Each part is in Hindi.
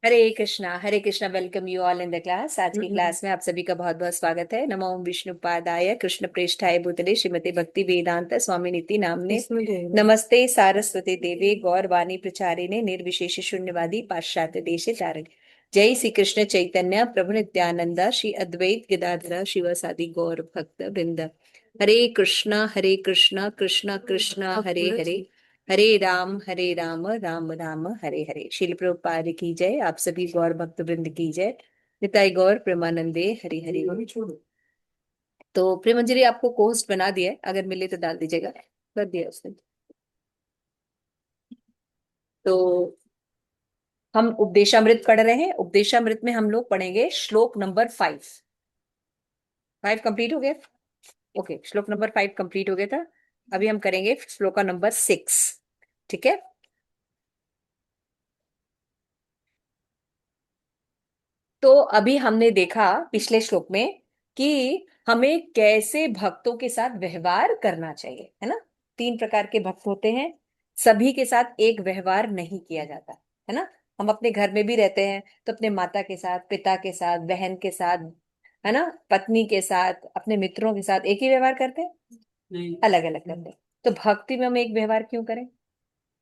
Hare Krishna. Welcome you all in the class. आज की क्लास में आप सभी का बहुत बहुत स्वागत है। नमो विष्णुपादाय कृष्ण प्रेष्ठाय भूतले श्रीमती भक्ति वेदांत स्वामी निति नामने नमस्ते सारस्वती देवी गौरवाणी प्रचारिणे निर्विशेष शून्यवादी पाश्चात्य देशे तारिणे। जय श्री कृष्ण चैतन्य प्रभु नित्यानंद श्री अद्वैत गदाधर शिवसादि गौर भक्त वृंद। हरे कृष्ण कृष्ण कृष्ण हरे हरे, हरे राम राम राम हरे हरे। शिल प्रभुपाद की जय। आप सभी गौर भक्त वृंद की जय। निताई गौर प्रेमानंदे हरि हरि बोल। तो प्रेमंजलि आपको कोस्ट बना दिया है, अगर मिले तो डाल दीजिएगा। कर दिया उसने। तो हम उपदेशामृत पढ़ रहे हैं। उपदेशामृत में हम लोग पढ़ेंगे श्लोक नंबर 5। 5 कंप्लीट हो गया। ओके, श्लोक नंबर 5 कंप्लीट हो गया था। अभी हम करेंगे श्लोक का नंबर 6। ठीक है। तो अभी हमने देखा पिछले श्लोक में कि हमें कैसे भक्तों के साथ व्यवहार करना चाहिए, है ना। 3 प्रकार के भक्त होते हैं। सभी के साथ एक व्यवहार नहीं किया जाता, है ना। हम अपने घर में भी रहते हैं तो अपने माता के साथ, पिता के साथ, बहन के साथ, है ना, पत्नी के साथ, अपने मित्रों के साथ एक ही व्यवहार करते हैं, नहीं अलग अलग करते हैं। तो भक्ति में हम एक व्यवहार क्यों करें,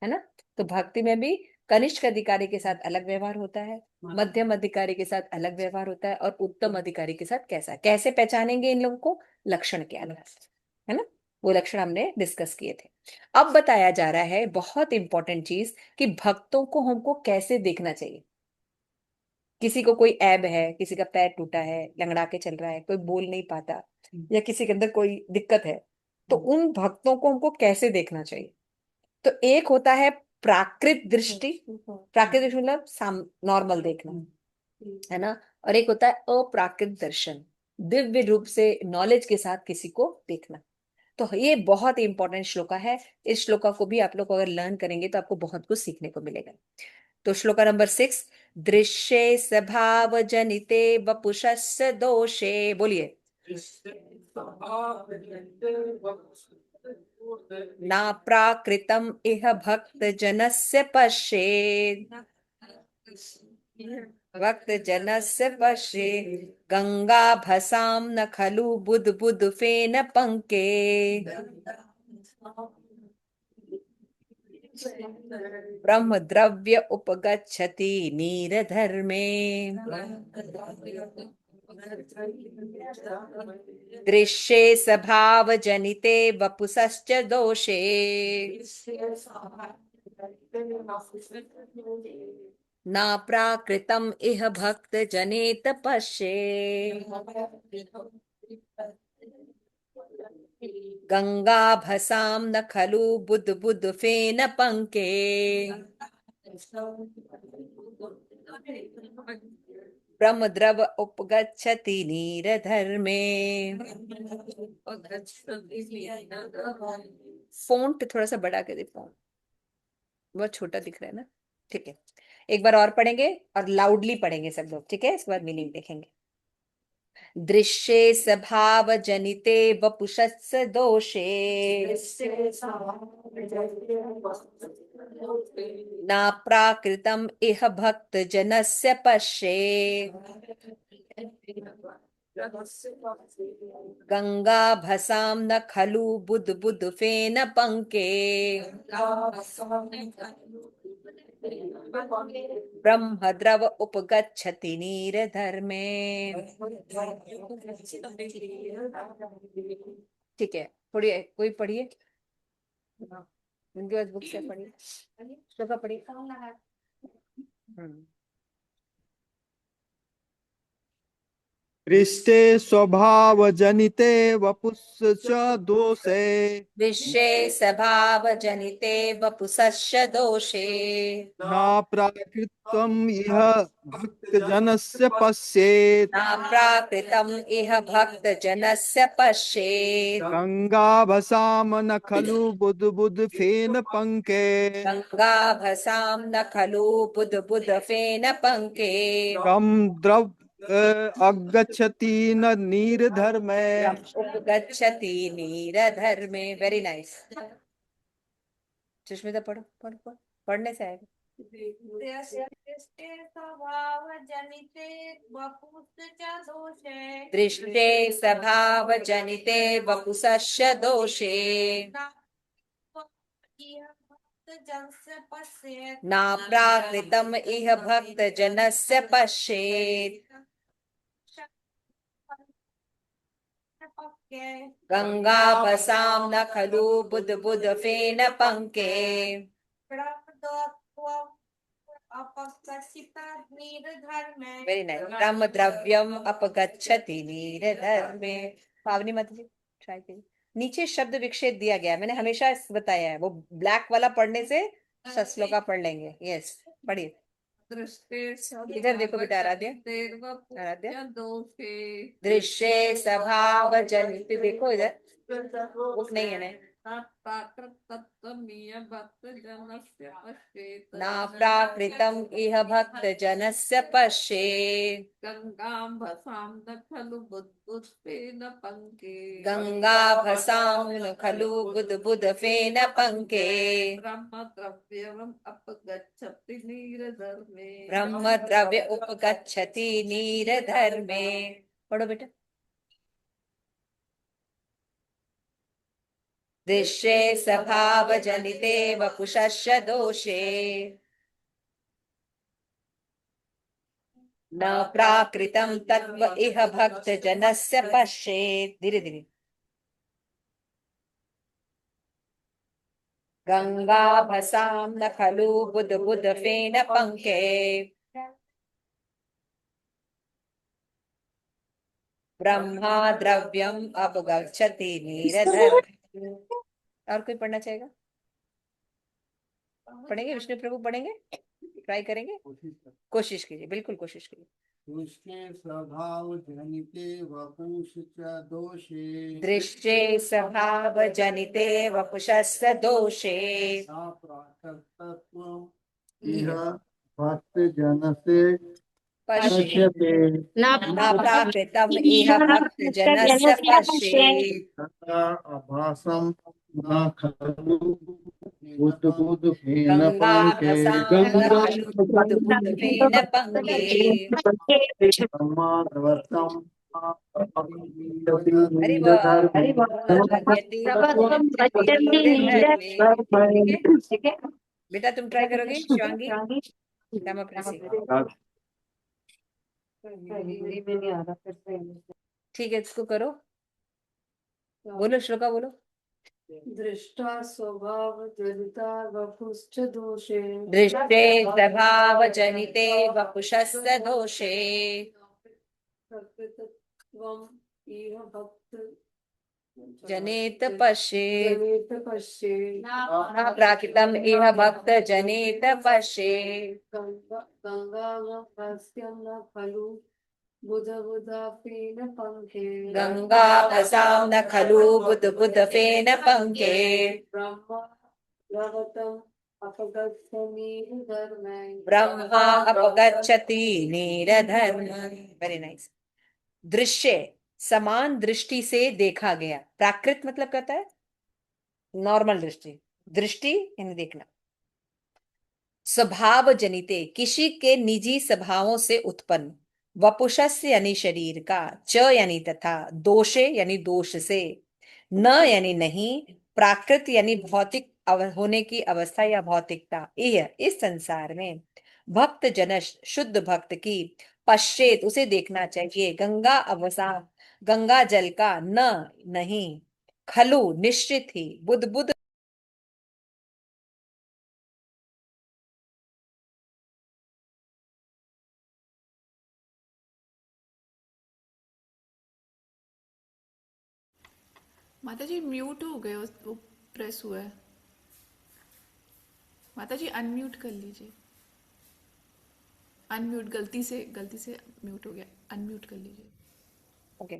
है ना। तो भक्ति में भी कनिष्ठ अधिकारी के साथ अलग व्यवहार होता है, मध्यम अधिकारी के साथ अलग व्यवहार होता है, और उत्तम अधिकारी के साथ कैसा, कैसे पहचानेंगे इन लोगों को, लक्षण के आधार से, है ना। वो लक्षण हमने डिस्कस किए थे। अब बताया जा रहा है बहुत इंपॉर्टेंट चीज कि भक्तों को हमको कैसे देखना चाहिए। किसी को कोई ऐब है, किसी का पैर टूटा है, लंगड़ा के चल रहा है, कोई बोल नहीं पाता, या किसी के अंदर कोई दिक्कत है, तो उन भक्तों को हमको कैसे देखना चाहिए। तो एक होता है प्राकृत दृष्टि। प्राकृत दृष्टि मतलब नॉर्मल देखना, है ना। और एक होता है अप्राकृत दर्शन, दिव्य रूप से नॉलेज के साथ किसी को देखना। तो ये बहुत ही इंपॉर्टेंट श्लोका है। इस श्लोका को भी आप लोग अगर लर्न करेंगे तो आपको बहुत कुछ सीखने को मिलेगा। तो श्लोका नंबर 6। दृश्ये स्वभाव जनिते वपुषस्य दोषे, बोलिए। ना प्राकृतम इह भक्त जनस्य पश्येत्, भक्त जनस्य पश्येत् गंगा भसाम न खलु बुध बुध फेन पंके। ब्रह्म द्रव्य उपगच्छति नीरधर्मे, दृश्ये स्वभाव जनिते वपुषश्च दोषे, न प्राकृतम इह भक्त जनेत पश्ये गंगा भसाम न खलु बुध बुध फेन पंके। ब्रह्म द्रव उपगच्छति नीरधर्मे। फोंट थोड़ा सा बढ़ा के दे, फोंट बहुत छोटा दिख रहा है ना। ठीक है, एक बार और पढ़ेंगे और लाउडली पढ़ेंगे सब लोग, ठीक है। इसके बाद मीनिंग देखेंगे। दृश्ये स्वभाव जनिते वपुषस्स दोषे, न प्राकृतम इह भक्त जनस्य पश्ये गंगा भसाम न खलु बुध बुध फेन पंके। ब्रह्म द्रव उपगच्छति नीरधर्मे। ठीक है, पढ़िए, कोई पढ़िए। उनके बाद बुक से पढ़िए, श्लोका पढ़िए। हम्म। दृष्टे स्वभावजनिते वपुश्च दोषे, विश्वे स्वभाव जनिते वपुषस्य दोषे, न प्राकृतम् इह भक्तजनस्य पश्येत् न प्राकृतम इह भक्त जनस्य पश्येत् गंगाभसाम न खलु बुध बुध फेन पंके। गंगा भसाम न खलु बुध बुध फेन पंके। कम द्रव अगच्छति न नीरधर्मे। उपगच्छति नीरधर्मे। Very nice. सुष्मिता पढ़ो पढ़ो पढ़ो, पढ़ने से आएगा। दृष्टे स्वभाव जनिते वपुषस्य दोषे न प्राकृतम इह भक्त जनस्य पश्येत् गंगाभसाम न खलु बुध बुध फेन पंके। Very nice. ब्रह्म द्रव्यम अपगच्छति नीरधर्मे। पावनी माता जी ट्राई कीजिए। नीचे शब्द विच्छेद दिया गया है, मैंने हमेशा बताया है, वो ब्लैक वाला पढ़ने से श्लोका पढ़ लेंगे। यस पढ़िए। इधर देखो बेटा आराध्या, आराध्या दृश्य स्वभाव जनित, देखो इधर बुक नहीं है ना। ना प्राकृतम इह भक्त जनस्य पश्येत् गंगा भसाम न खलु बुध बुध फेन पंके। ब्रह्म द्रव्य उपगच्छति नीरधर्मे। पढ़ो बेटा। दृश्ये स्वभाव जनिते वपुषस्य दोषे न प्राकृतं तत्व इह भक्त जनस्य पश्येत्। धीरे धीरे। गंगा भसाम न खलु बुध बुध फेन पंके। ब्रह्मा द्रव्यम अपगच्छति नीरधर्म। और कोई पढ़ना चाहेगा? पढ़ेंगे विष्णु प्रभु, पढ़ेंगे, ट्राई करेंगे, कोशिश कीजिए, बिल्कुल कोशिश कीजिए। दृष्टे स्वभाव जनिते वपुष च दोषे दृष्टे स्वभाव जनिते वपुषस्य दोषे प्राकृतत्वम् इह भक्त जनसे पश्येत् पश्यते न प्राकृतम् इह भक्त जनस्य पश्येत् आभासं न खलु बुद्ध बुद्ध फेन गंगा पंके भसाम न गंगा खलु बुध बुध फेन पंके। समाधवतम अरे वाह, यति गच्छति नीरधर्मे। ठीक है बेटा, तुम ट्राई करोगे शिवांगी? रामा प्रीति। ठीक है इसको करो, बोलो श्लोका बोलो। दृष्टा स्वभाव जनिता वपुश्च दोषे दृष्टे स्वभाव जनिते वपुषस्य दोषे प्रकृतत्वम् इह भक्त जनेत पश्येत् जनित पश्येत् न प्राकृतम् इह भक्त जनेत पश्येत् गंगामभस्यं न खलु बुध बुधाफेन पंके गंगा भसाम न खलु बुध बुध फेन पंके। ब्रह्म भगवतम् अपगच्छति धर्मे ब्रह्मा अपगच्छति नीरधर्म। Very nice. दृश्य समान दृष्टि से देखा गया। प्राकृत मतलब कहता है नॉर्मल दृष्टि, दृष्टि यानी देखना। स्वभाव जनिते किसी के निजी स्वभावों से उत्पन्न, वपुषस्य यानी शरीर का, च यानी तथा, दोषे यानी दोष से, न यानी नहीं, प्राकृत यानी भौतिक होने की अवस्था या भौतिकता, यह इस संसार में भक्त जनश शुद्ध भक्त की पश्चेत उसे देखना चाहिए। गंगा अवसान गंगा जल का, न नहीं, खलु निश्चित ही, बुध बुध माता जी म्यूट हो गए, वो प्रेस हुआ है। माता जी अनम्यूट कर लीजिए। अनम्यूट गलती से म्यूट हो गया, अनम्यूट कर लीजिए। ओके।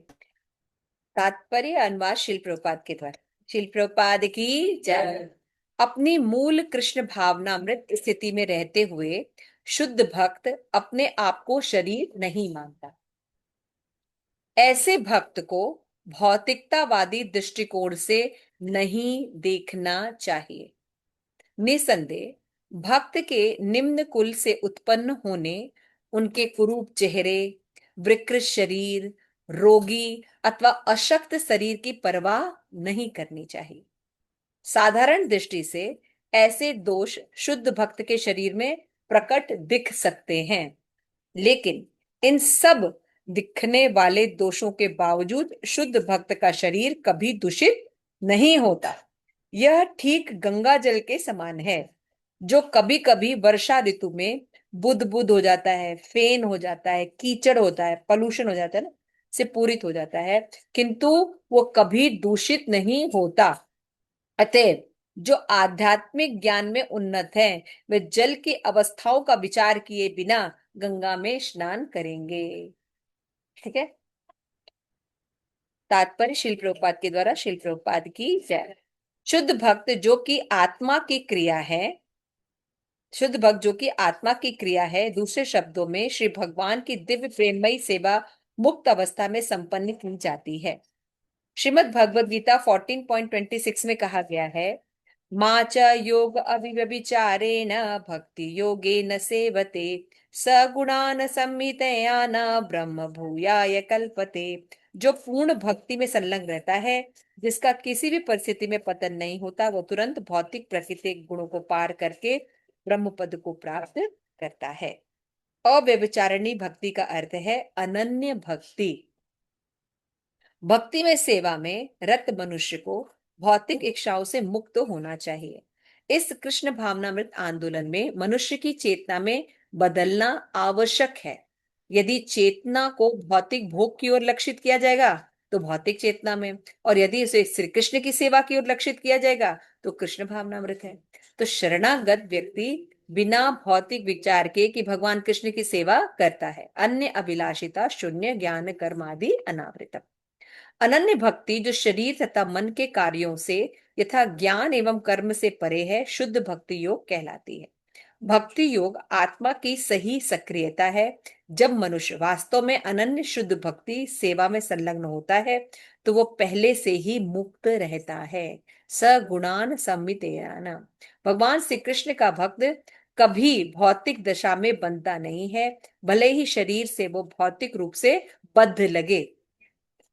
तात्पर्य अनुवाद शिल प्रभुपाद के द्वारा। शिल प्रभुपाद की जय। अपनी मूल कृष्ण भावनामृत स्थिति में रहते हुए शुद्ध भक्त अपने आप को शरीर नहीं मानता। ऐसे भक्त को भौतिकतावादी दृष्टिकोण से नहीं देखना चाहिए। निसंदेह भक्त के निम्न कुल से उत्पन्न होने, उनके कुरूप चेहरे, विकृत शरीर, रोगी अथवा अशक्त शरीर की परवाह नहीं करनी चाहिए। साधारण दृष्टि से ऐसे दोष शुद्ध भक्त के शरीर में प्रकट दिख सकते हैं, लेकिन इन सब दिखने वाले दोषों के बावजूद शुद्ध भक्त का शरीर कभी दूषित नहीं होता। यह ठीक गंगा जल के समान है, जो कभी कभी वर्षा ऋतु में बुद बुद हो जाता है, फेन हो जाता है, कीचड़ होता है, पॉल्यूशन हो जाता है ना, से पूरित हो जाता है, किंतु वो कभी दूषित नहीं होता। अतएव जो आध्यात्मिक ज्ञान में उन्नत हैं, वे जल की अवस्थाओं का विचार किए बिना गंगा में स्नान करेंगे। ठीक है। तात्पर्य श्रील प्रभुपाद के द्वारा। श्रील प्रभुपाद की जय। शुद्ध भक्त जो कि आत्मा की क्रिया है, शुद्ध भक्त जो कि आत्मा की क्रिया है, दूसरे शब्दों में श्री भगवान की दिव्य प्रेममयी सेवा मुक्त अवस्था में संपन्न की जाती है। श्रीमद् भगवद गीता 14.26 में कहा गया है, मा च योग अविव्यभिचारेण भक्ति योगेन सेवते सगुणान संहितया न ब्रह्म भूयाय कल्पते। जो पूर्ण भक्ति में संलग्न रहता है, जिसका किसी भी परिस्थिति में पतन नहीं होता, वो तुरंत भौतिक प्राकृतिक गुणों को पार करके ब्रह्म पद को प्राप्त करता है। अव्यभिचारिणी भक्ति का अर्थ है अनन्य भक्ति। भक्ति में सेवा में रत मनुष्य को भौतिक इच्छाओं से मुक्त होना चाहिए। इस कृष्ण भावनामृत आंदोलन में मनुष्य की चेतना में बदलना आवश्यक है। यदि चेतना को भौतिक भोग की ओर लक्षित किया जाएगा तो भौतिक चेतना में, और यदि इसे श्री कृष्ण की सेवा की ओर लक्षित किया जाएगा तो कृष्ण भावनामृत है। तो शरणागत व्यक्ति बिना भौतिक विचार के कि भगवान कृष्ण की सेवा करता है, अन्य अभिलाषिता शून्य ज्ञान कर्म आदि अनावृतम। अनन्य भक्ति जो शरीर तथा मन के कार्यों से यथा ज्ञान एवं कर्म से परे है, शुद्ध भक्ति योग कहलाती है। भक्ति योग आत्मा की सही सक्रियता है। जब मनुष्य वास्तव में अनन्य शुद्ध भक्ति सेवा में संलग्न होता है तो वो पहले से ही मुक्त रहता है। सगुणान संमितेन। भगवान श्री कृष्ण का भक्त कभी भौतिक दशा में बंधता नहीं है, भले ही शरीर से वो भौतिक रूप से बद्ध लगे।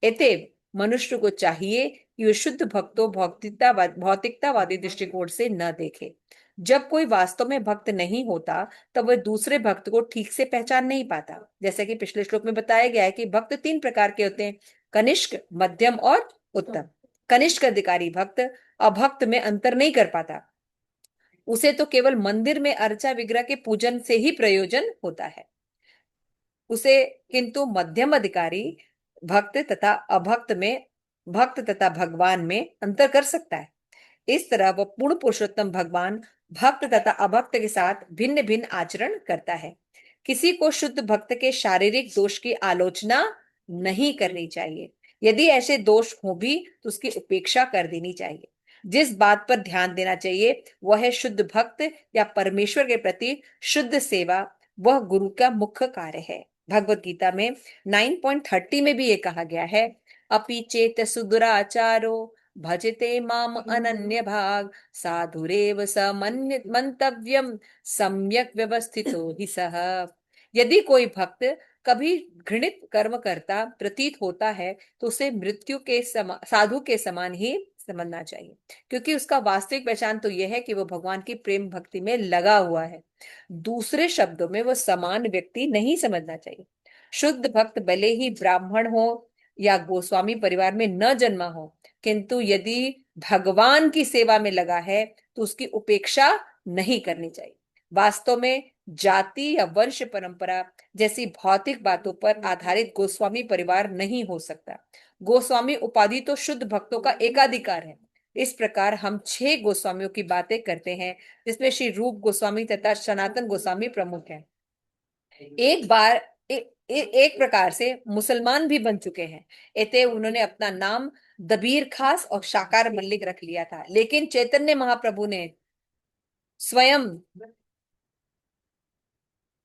अतएव मनुष्य को चाहिए कि वह शुद्ध भक्तों भौतिकतावादी दृष्टिकोण से न देखे। जब कोई वास्तव में भक्त नहीं होता तब वह दूसरे भक्त को ठीक से पहचान नहीं पाता। जैसे कि पिछले श्लोक में बताया गया है कि भक्त तीन प्रकार के होते हैं, कनिष्क, मध्यम और उत्तम। कनिष्क अधिकारी भक्त अभक्त में अंतर नहीं कर पाता, उसे तो केवल मंदिर में अर्चा विग्रह के पूजन से ही प्रयोजन होता है उसे, किंतु मध्यम अधिकारी भक्त तथा अभक्त में, भक्त तथा भगवान में अंतर कर सकता है। इस तरह वह पूर्ण पुरुषोत्तम भगवान भक्त तथा अभक्त के साथ भिन्न भिन्न आचरण करता है। किसी को शुद्ध भक्त के शारीरिक दोष की आलोचना नहीं करनी चाहिए। यदि ऐसे दोष हो भी तो उसकी उपेक्षा कर देनी चाहिए। जिस बात पर ध्यान देना चाहिए वह है शुद्ध भक्त या परमेश्वर के प्रति शुद्ध सेवा, वह गुरु का मुख्य कार्य है। भगवत गीता में 9.30 में भी ये कहा गया है, अपि चेत सुदुराचारो भजते माम अनन्य भाग साधुरेव स मंतव्यम सम्यक व्यवस्थितो हि सह। यदि कोई भक्त कभी घृणित कर्म करता प्रतीत होता है तो उसे मृत्यु के साधु के समान ही समझना चाहिए, क्योंकि उसका वास्तविक पहचान तो यह है कि वो भगवान की प्रेम भक्ति में लगा हुआ है। दूसरे शब्दों में वो समान व्यक्ति नहीं समझना चाहिए। शुद्ध भक्त भले ही ब्राह्मण हो या गोस्वामी परिवार में न जन्मा हो, किंतु यदि भगवान की सेवा में लगा है तो उसकी उपेक्षा नहीं करनी चाहिए। वास्तव में जाति या वंश परंपरा जैसी भौतिक बातों पर आधारित गोस्वामी परिवार नहीं हो सकता। गोस्वामी उपाधि तो शुद्ध भक्तों का एकाधिकार है। इस प्रकार हम 6 गोस्वामियों की बातें करते हैं, जिसमें श्री रूप गोस्वामी तथा सनातन गोस्वामी प्रमुख हैं। एक बार एक प्रकार से मुसलमान भी बन चुके हैं। इतने उन्होंने अपना नाम दबीर खास और शाकार मल्लिक रख लिया था, लेकिन चैतन्य महाप्रभु ने स्वयं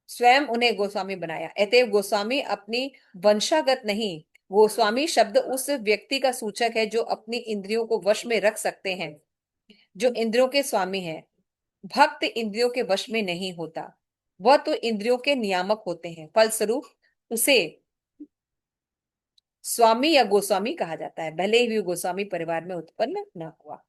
स्वयं उन्हें गोस्वामी बनाया। अतएव गोस्वामी अपनी वंशागत नहीं, गोस्वामी शब्द उस व्यक्ति का सूचक है जो अपनी इंद्रियों को वश में रख सकते हैं, जो इंद्रियों के स्वामी हैं। भक्त इंद्रियों के वश में नहीं होता, वह तो इंद्रियों के नियामक होते हैं। फलस्वरूप उसे स्वामी या गोस्वामी कहा जाता है, भले ही वो गोस्वामी परिवार में उत्पन्न न हुआ।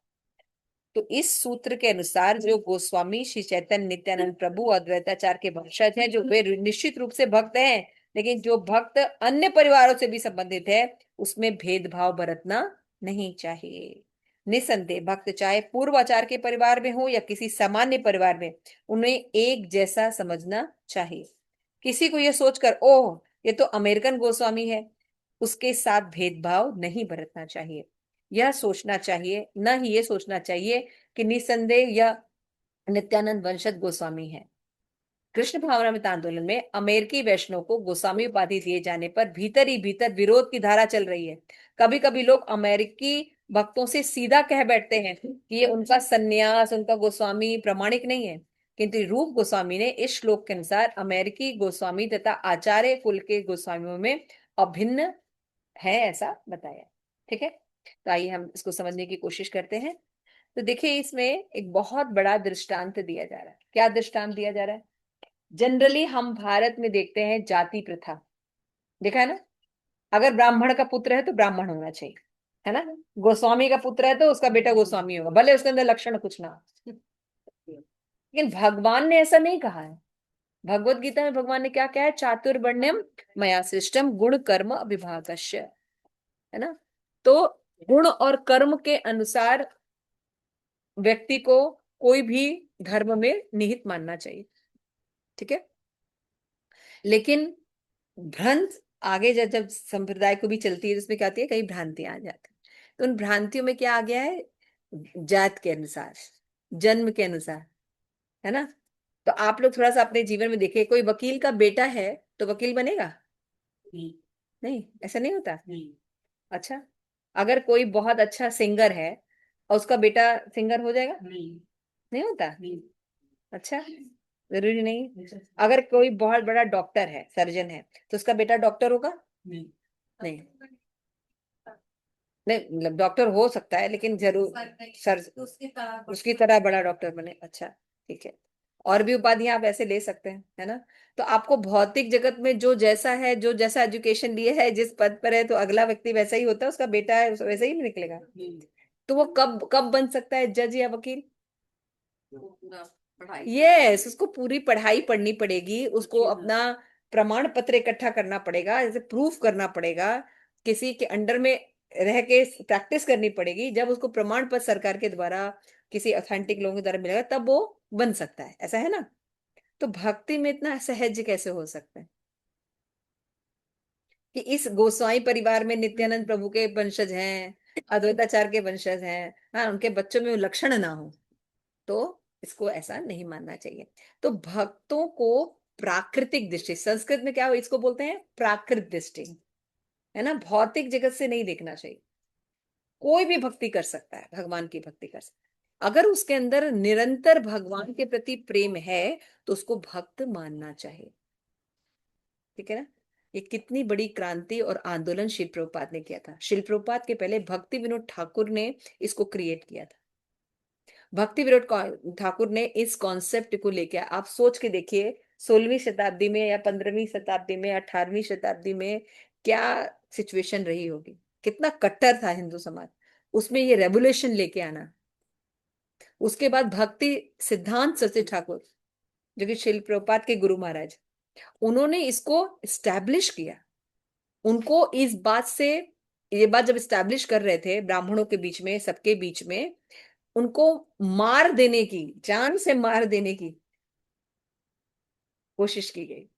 तो इस सूत्र के अनुसार जो गोस्वामी श्री चैतन्य नित्यानंद प्रभु अद्वैताचार्य के वंशज हैं, जो वे निश्चित रूप से भक्त हैं, लेकिन जो भक्त अन्य परिवारों से भी संबंधित है, उसमें भेदभाव बरतना नहीं चाहिए। निसंदेह भक्त चाहे पूर्वाचार के परिवार में हो या किसी सामान्य परिवार में, उन्हें एक जैसा समझना चाहिए। किसी को यह सोचकर ओह ये तो अमेरिकन गोस्वामी है, उसके साथ भेदभाव नहीं बरतना चाहिए। यह सोचना चाहिए, न ही ये सोचना चाहिए कि निसंदेह यह नित्यानंद वंशज गोस्वामी है। कृष्ण भावनामृत आंदोलन में अमेरिकी वैष्णव को गोस्वामी उपाधि दिए जाने पर भीतर ही भीतर विरोध की धारा चल रही है। कभी कभी लोग अमेरिकी भक्तों से सीधा कह बैठते हैं कि ये उनका सन्यास, उनका गोस्वामी प्रमाणिक नहीं है, किंतु रूप गोस्वामी ने इस श्लोक के अनुसार अमेरिकी गोस्वामी तथा आचार्य कुल के गोस्वामियों में अभिन्न है ऐसा बताया। ठीक है, तो आइए हम इसको समझने की कोशिश करते हैं। तो देखिए इसमें एक बहुत बड़ा दृष्टांत दिया जा रहा है। क्या दृष्टांत दिया जा रहा है? जनरली हम भारत में देखते हैं जाति प्रथा, देखा है ना, अगर ब्राह्मण का पुत्र है तो ब्राह्मण होना चाहिए, है ना, गोस्वामी का पुत्र है तो उसका बेटा गोस्वामी होगा, भले उसके अंदर लक्षण कुछ ना हो। लेकिन भगवान ने ऐसा नहीं कहा है। भगवत गीता में भगवान ने क्या कहा है? चातुर्वर्ण्यम मया सृष्टम गुण कर्म विभागस्य, है ना। तो गुण और कर्म के अनुसार व्यक्ति को कोई भी धर्म में निहित मानना चाहिए। ठीक है, लेकिन भ्रांत आगे जब जब संप्रदाय को भी चलती है तो उसमें क्या आती है, कई भ्रांतियां आ जाती है। तो उन भ्रांतियों में क्या आ गया है? जात के अनुसार, जन्म के अनुसार, है ना। तो आप लोग थोड़ा सा अपने जीवन में देखिए, कोई वकील का बेटा है तो वकील बनेगा? नहीं, ऐसा नहीं होता। अच्छा, अगर कोई बहुत अच्छा सिंगर है और उसका बेटा सिंगर हो जाएगा? नहीं होता। अच्छा, जरूरी नहीं। अगर कोई बहुत बड़ा डॉक्टर है, सर्जन है, तो उसका बेटा डॉक्टर होगा? नहीं, नहीं मतलब डॉक्टर हो सकता है लेकिन जरूर सर उसकी तरह बड़ा डॉक्टर बने। अच्छा, ठीक है, और भी उपाधियां आप ऐसे ले सकते हैं, है ना। तो आपको भौतिक जगत में जो जैसा है, जो जैसा एजुकेशन लिए है, जिस पद पर है, तो अगला व्यक्ति वैसा ही होता है, उसका बेटा है वैसे ही निकलेगा। तो वो कब कब बन सकता है जज या वकील? यस, उसको पूरी पढ़ाई पढ़नी पड़ेगी, उसको अपना प्रमाण पत्र इकट्ठा करना पड़ेगा, जैसे प्रूफ करना पड़ेगा, किसी के अंडर में रह के प्रैक्टिस करनी पड़ेगी। जब उसको प्रमाण पत्र सरकार के द्वारा किसी ऑथेंटिक लोगों के द्वारा मिलेगा तब वो बन सकता है, ऐसा है ना। तो भक्ति में इतना सहज कैसे हो सकता है कि इस गोस्वामी परिवार में नित्यानंद प्रभु के वंशज हैं, अद्वैताचार्य के वंशज हैं, हाँ, उनके बच्चों में वो लक्षण ना हो, तो इसको ऐसा नहीं मानना चाहिए। तो भक्तों को प्राकृतिक दृष्टि, संस्कृत में क्या हो, इसको बोलते हैं प्राकृत दृष्टि, है ना, भौतिक जगत से नहीं देखना चाहिए। कोई भी भक्ति कर सकता है, भगवान की भक्ति कर सकता है, अगर उसके अंदर निरंतर भगवान के प्रति प्रेम है तो उसको भक्त मानना चाहिए। ठीक है ना। ये कितनी बड़ी क्रांति और आंदोलन शिल प्रभुपाद ने किया था। शिल प्रभुपाद के पहले भक्ति विनोद ठाकुर ने इसको क्रिएट किया था। भक्ति विनोद ठाकुर ने इस कॉन्सेप्ट को लेकर, आप सोच के देखिए, 16वीं शताब्दी में या 15वीं शताब्दी में, 18वीं शताब्दी में क्या सिचुएशन रही होगी, कितना कट्टर था हिंदू समाज, उसमें ये रेवोल्यूशन लेके आना। उसके बाद भक्ति सिद्धांत सरस्वती ठाकुर, जो कि शिल प्रभुपाद के गुरु महाराज, उन्होंने इसको स्टैब्लिश किया। उनको इस बात से, ये बात जब स्टैब्लिश कर रहे थे ब्राह्मणों के बीच में, सबके बीच में, उनको मार देने की, जान से मार देने की कोशिश की गई,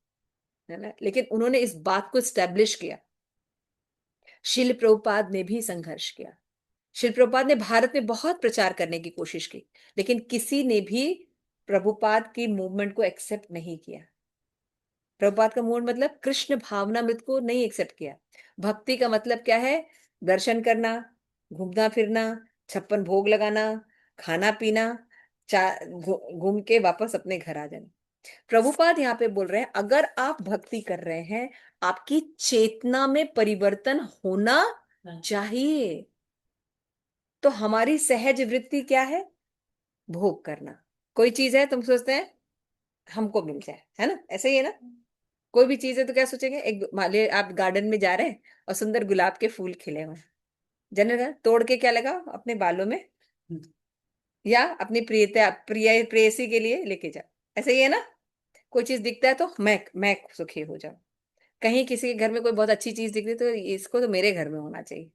है ना, लेकिन उन्होंने इस बात को स्टैब्लिश किया। शिल प्रभुपाद ने भी संघर्ष किया। शिल प्रभुपाद ने भारत में बहुत प्रचार करने की कोशिश की, लेकिन किसी ने भी प्रभुपाद की मूवमेंट को एक्सेप्ट नहीं किया। प्रभुपाद का मूवमेंट मतलब कृष्ण भावनामृत को नहीं एक्सेप्ट किया। भक्ति का मतलब क्या है? दर्शन करना, घूमना फिरना, 56 भोग लगाना, खाना पीना, घूम के वापस अपने घर आ जाना। प्रभुपाद यहाँ पे बोल रहे हैं अगर आप भक्ति कर रहे हैं, आपकी चेतना में परिवर्तन होना चाहिए। तो हमारी सहज वृत्ति क्या है? भोग करना। कोई चीज है तुम सोचते हैं हमको मिल जाए, है ना, ऐसे ही है ना। कोई भी चीज है तो क्या सोचेंगे, एक मान लीजिए आप गार्डन में जा रहे हैं और सुंदर गुलाब के फूल खिले हुए हैं, जनरल तोड़ के क्या लगा अपने बालों में, या अपनी प्रेयसी के लिए लेके जाओ, ऐसा ही है ना। कोई चीज दिखता है तो मैं सुखी हो जाऊं, कहीं किसी के घर में कोई बहुत अच्छी चीज दिख रही है तो इसको तो मेरे घर में होना चाहिए।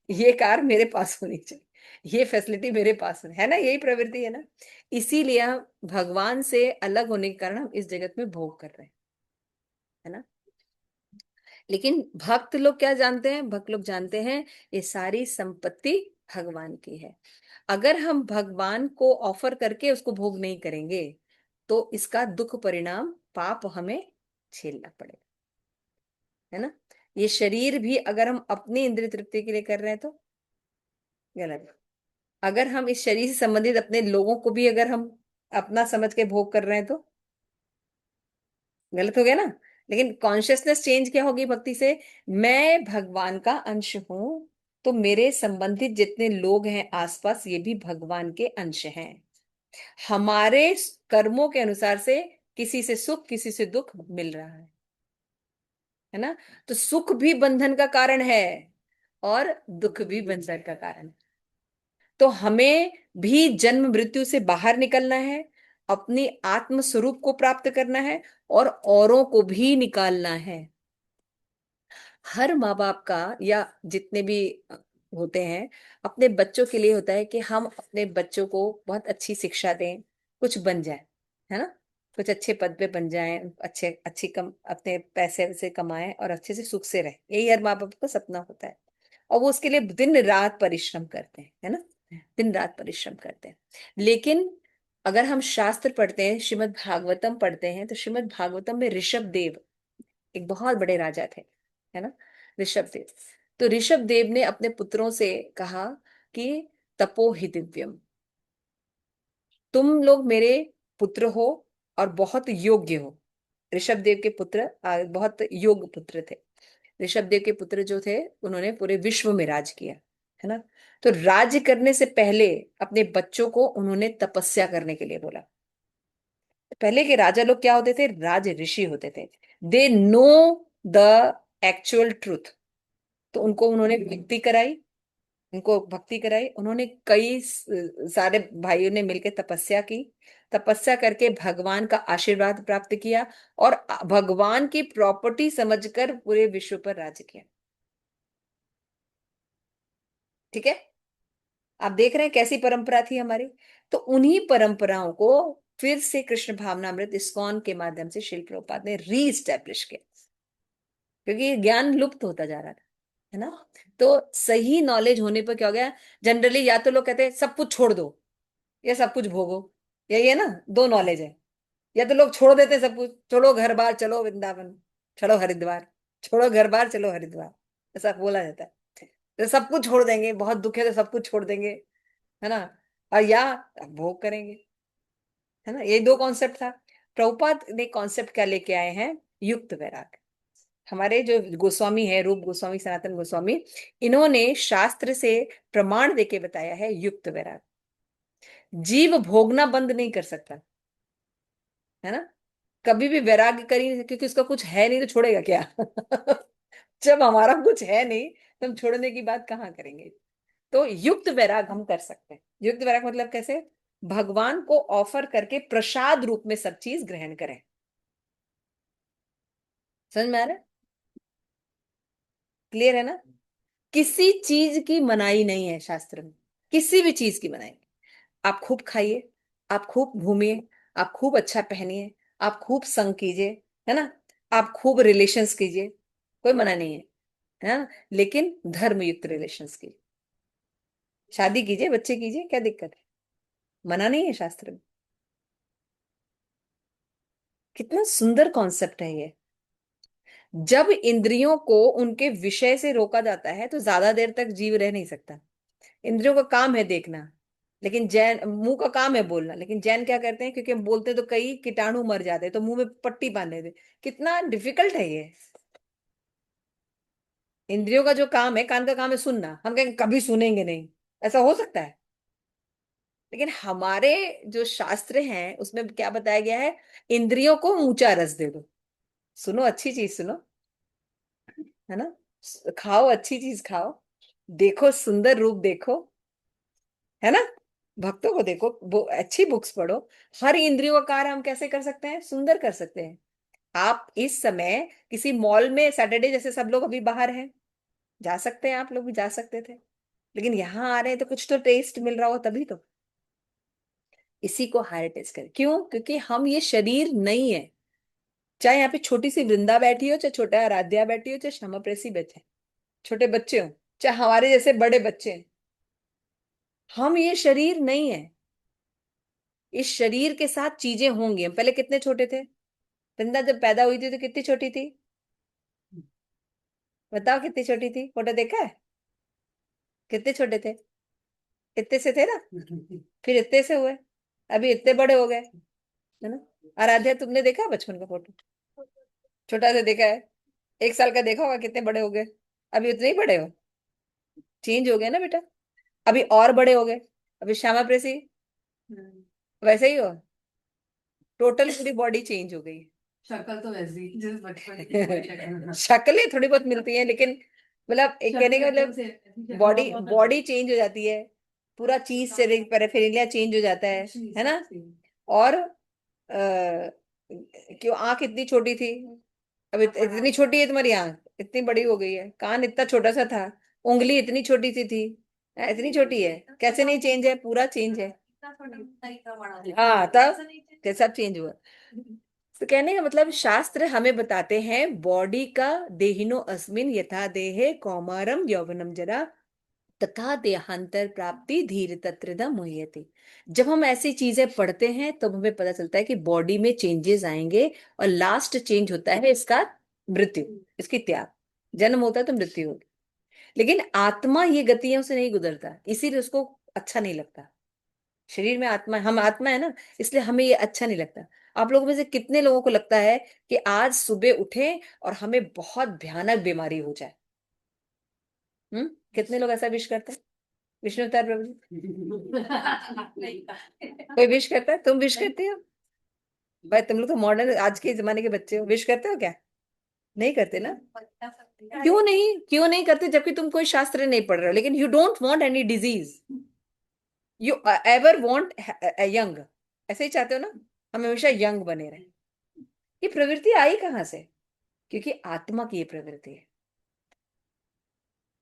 ये कार मेरे पास होनी चाहिए, ये फैसिलिटी मेरे पास होनी है ना, यही प्रवृत्ति है ना। इसीलिए हम भगवान से अलग होने के कारण हम इस जगत में भोग कर रहे हैं, है ना। लेकिन भक्त लोग क्या जानते हैं, भक्त लोग जानते हैं ये सारी संपत्ति भगवान की है। अगर हम भगवान को ऑफर करके उसको भोग नहीं करेंगे तो इसका दुख परिणाम पाप हमें झेलना पड़ेगा, है ना। ये शरीर भी अगर हम अपनी इंद्रिय तृप्ति के लिए कर रहे हैं तो गलत है। अगर हम इस शरीर से संबंधित अपने लोगों को भी अगर हम अपना समझ के भोग कर रहे हैं तो गलत हो गया ना। लेकिन कॉन्शियसनेस चेंज क्या होगी भक्ति से, मैं भगवान का अंश हूं, तो मेरे संबंधित जितने लोग हैं आसपास ये भी भगवान के अंश हैं। हमारे कर्मों के अनुसार से किसी से सुख किसी से दुख मिल रहा है ना। तो सुख भी बंधन का कारण है और दुख भी बंधन का कारण है। तो हमें भी जन्म मृत्यु से बाहर निकलना है, अपनी आत्म स्वरूप को प्राप्त करना है और औरों को भी निकालना है। हर माँ बाप का या जितने भी होते हैं अपने बच्चों के लिए होता है कि हम अपने बच्चों को बहुत अच्छी शिक्षा दें, कुछ बन जाए, है ना। कुछ अच्छे पद पे बन जाएं, अच्छे अच्छी कम अपने पैसे से कमाएं और अच्छे से सुख से रहें, यही हर माँ बाप का सपना होता है। और वो उसके लिए दिन रात परिश्रम करते हैं, है ना, दिन रात परिश्रम करते हैं। लेकिन अगर हम शास्त्र पढ़ते हैं, श्रीमद् भागवतम पढ़ते हैं, तो श्रीमद् भागवतम में ऋषभ देव एक बहुत बड़े राजा थे, है ना, ऋषभ देव। तो ऋषभ देव ने अपने पुत्रों से कहा कि तपो हि दिव्यम, तुम लोग मेरे पुत्र हो और बहुत योग्य हो। ऋषभ देव के पुत्र बहुत योग्य पुत्र थे। ऋषभ देव के पुत्र जो थे उन्होंने पूरे विश्व में राज किया, है ना। तो राज्य करने से पहले अपने बच्चों को उन्होंने तपस्या करने के लिए बोला। पहले के राजा लोग क्या होते थे, राज ऋषि होते थे, they know the actual truth. तो उनको उन्होंने भक्ति कराई, उनको भक्ति कराई, उन्होंने कई सारे भाइयों ने मिलकर तपस्या की, तपस्या करके भगवान का आशीर्वाद प्राप्त किया और भगवान की प्रॉपर्टी समझकर पूरे विश्व पर राज्य किया। ठीक है, आप देख रहे हैं कैसी परंपरा थी हमारी। तो उन्हीं परंपराओं को फिर से कृष्ण भावनामृत इस्कॉन के माध्यम से शिल प्रभुपाद ने री स्टैब्लिश किया, क्योंकि ये ज्ञान लुप्त होता जा रहा था, है ना। तो सही नॉलेज होने पर क्या हो गया, जनरली या तो लोग कहते हैं सब कुछ छोड़ दो या सब कुछ भोगो, यही है ना, दो नॉलेज है। या तो लोग छोड़ देते हैं सब कुछ, छोड़ो घर बार चलो वृंदावन, छोड़ो हरिद्वार, छोड़ो घर बार चलो हरिद्वार, ऐसा बोला जाता है। तो सब कुछ छोड़ देंगे, बहुत दुख है तो सब कुछ छोड़ देंगे, है ना, और या भोग करेंगे, है ना। ये दो कॉन्सेप्ट था। प्रभुपाद ने कॉन्सेप्ट क्या लेके आए हैं, युक्त वैराग। हमारे जो गोस्वामी है, रूप गोस्वामी सनातन गोस्वामी, इन्होंने शास्त्र से प्रमाण देके बताया है युक्त वैराग। जीव भोगना बंद नहीं कर सकता, है ना, कभी भी वैराग्य करी, क्योंकि उसका कुछ है नहीं तो छोड़ेगा क्या। जब हमारा कुछ है नहीं तो हम छोड़ने की बात कहाँ करेंगे। तो युक्त वैराग हम कर सकते हैं। युक्त वैराग मतलब कैसे, भगवान को ऑफर करके प्रसाद रूप में सब चीज ग्रहण करें। समझ में आ रहा है, क्लियर है ना। किसी चीज की मनाही नहीं है शास्त्र में, किसी भी चीज की मनाही नहीं। आप खूब खाइए, आप खूब घूमिए, आप खूब अच्छा पहनिए, आप खूब संग कीजिए, है ना, आप खूब रिलेशंस कीजिए, कोई मना नहीं है ना। लेकिन धर्मयुक्त रिलेशंस कीजिए, शादी कीजिए, बच्चे कीजिए, क्या दिक्कत है, मना नहीं है शास्त्र में। कितना सुंदर कॉन्सेप्ट है ये। जब इंद्रियों को उनके विषय से रोका जाता है तो ज्यादा देर तक जीव रह नहीं सकता। इंद्रियों का काम है देखना, लेकिन जैन मुंह का काम है बोलना, लेकिन जैन क्या करते हैं, क्योंकि हम बोलते हैं तो कई कीटाणु मर जाते हैं तो मुंह में पट्टी बांध देते। कितना डिफिकल्ट है ये। इंद्रियों का जो काम है, कान का काम है सुनना, हम कहेंगे कभी सुनेंगे नहीं, ऐसा हो सकता है। लेकिन हमारे जो शास्त्र हैं उसमें क्या बताया गया है, इंद्रियों को ऊंचा रस दे दो, सुनो, अच्छी चीज सुनो, है ना। खाओ, अच्छी चीज खाओ, देखो सुंदर रूप देखो, है ना। भक्तों को देखो, अच्छी बुक्स पढ़ो। हर इंद्रियों का कार्य हम कैसे कर सकते हैं, सुंदर कर सकते हैं। आप इस समय किसी मॉल में, सैटरडे जैसे सब लोग अभी बाहर हैं, जा सकते हैं, आप लोग भी जा सकते थे, लेकिन यहाँ आ रहे हैं तो कुछ तो टेस्ट मिल रहा हो तभी तो। इसी को हायर टेस्ट करें, क्यों? क्योंकि हम ये शरीर नहीं है। चाहे यहाँ पे छोटी सी वृंदा बैठी हो, चाहे छोटा आराध्या बैठी हो, चाहे श्यामा प्रेसी बैठे, छोटे बच्चे हो, चाहे हमारे जैसे बड़े बच्चे हैं, हम ये शरीर नहीं है। इस शरीर के साथ चीजें होंगी। हम पहले कितने छोटे थे? वृंदा जब पैदा हुई थी तो कितनी छोटी थी? बताओ कितनी छोटी थी, फोटो देखा है? कितने छोटे थे? इतने से थे ना, फिर इतने से हुए, अभी इतने बड़े हो गए, है ना। आराध्या, तुमने देखा बचपन का फोटो? छोटा सा देखा है, 1 साल का देखा होगा, कितने बड़े हो गए, अभी उतने ही बड़े हो। चेंज हो गए ना बेटा, अभी और बड़े हो गए। अभी श्यामा प्रेसी वैसे ही हो, टोटल पूरी बॉडी चेंज हो गई है। शक्ल तो वैसी जिस बचपन की वही शक्ल। शक्लें थोड़ी बहुत मिलती हैं, लेकिन मतलब एक कहने का शक्ल मतलब से बॉडी बॉडी चेंज हो जाती है, पूरा चीज से पेरिफेरलिया चेंज हो जाता है ना। और क्यों आंख इतनी छोटी थी, अब इतनी छोटी है तुम्हारी आंख, इतनी बड़ी हो गई है। कान इतना छोटा सा था, उंगली इतनी छोटी सी थी, इतनी छोटी है। कैसे नहीं चेंज है? पूरा चेंज है। हाँ, तब कैसा चेंज हुआ। तो कहने का मतलब शास्त्र हमें बताते हैं बॉडी का, देहिनो अस्मिन यथा देहे कौमारम यौवनम जरा तथा देहांतर प्राप्ति धीर तत्रिधा मुह्यते। जब हम ऐसी चीजें पढ़ते हैं तब हमें पता चलता है कि बॉडी में चेंजेस आएंगे, और लास्ट चेंज होता है इसका मृत्यु, इसकी त्याग। जन्म होता है तो मृत्यु होगी, लेकिन आत्मा ये गतियों से नहीं गुजरता, इसीलिए उसको अच्छा नहीं लगता। शरीर में आत्मा, हम आत्मा है ना, इसलिए हमें ये अच्छा नहीं लगता। आप लोगों में से कितने लोगों को लगता है कि आज सुबह उठे और हमें बहुत भयानक बीमारी हो जाए? कितने लोग ऐसा विश करते हैं? विष्णु अवतार प्रभु जी, कोई विश करता है? तुम विश करते हो? भाई तुम लोग तो मॉडर्न आज के जमाने के बच्चे हो, विश करते हो क्या? नहीं करते ना। क्यों नहीं, क्यों नहीं करते? जबकि तुम कोई शास्त्र नहीं पढ़ रहे हो, लेकिन you don't want any disease, you ever want young, ऐसे ही चाहते हो ना, हम हमेशा यंग बने रहे। ये प्रवृत्ति आई कहां से? क्योंकि आत्मा की ये प्रवृत्ति है।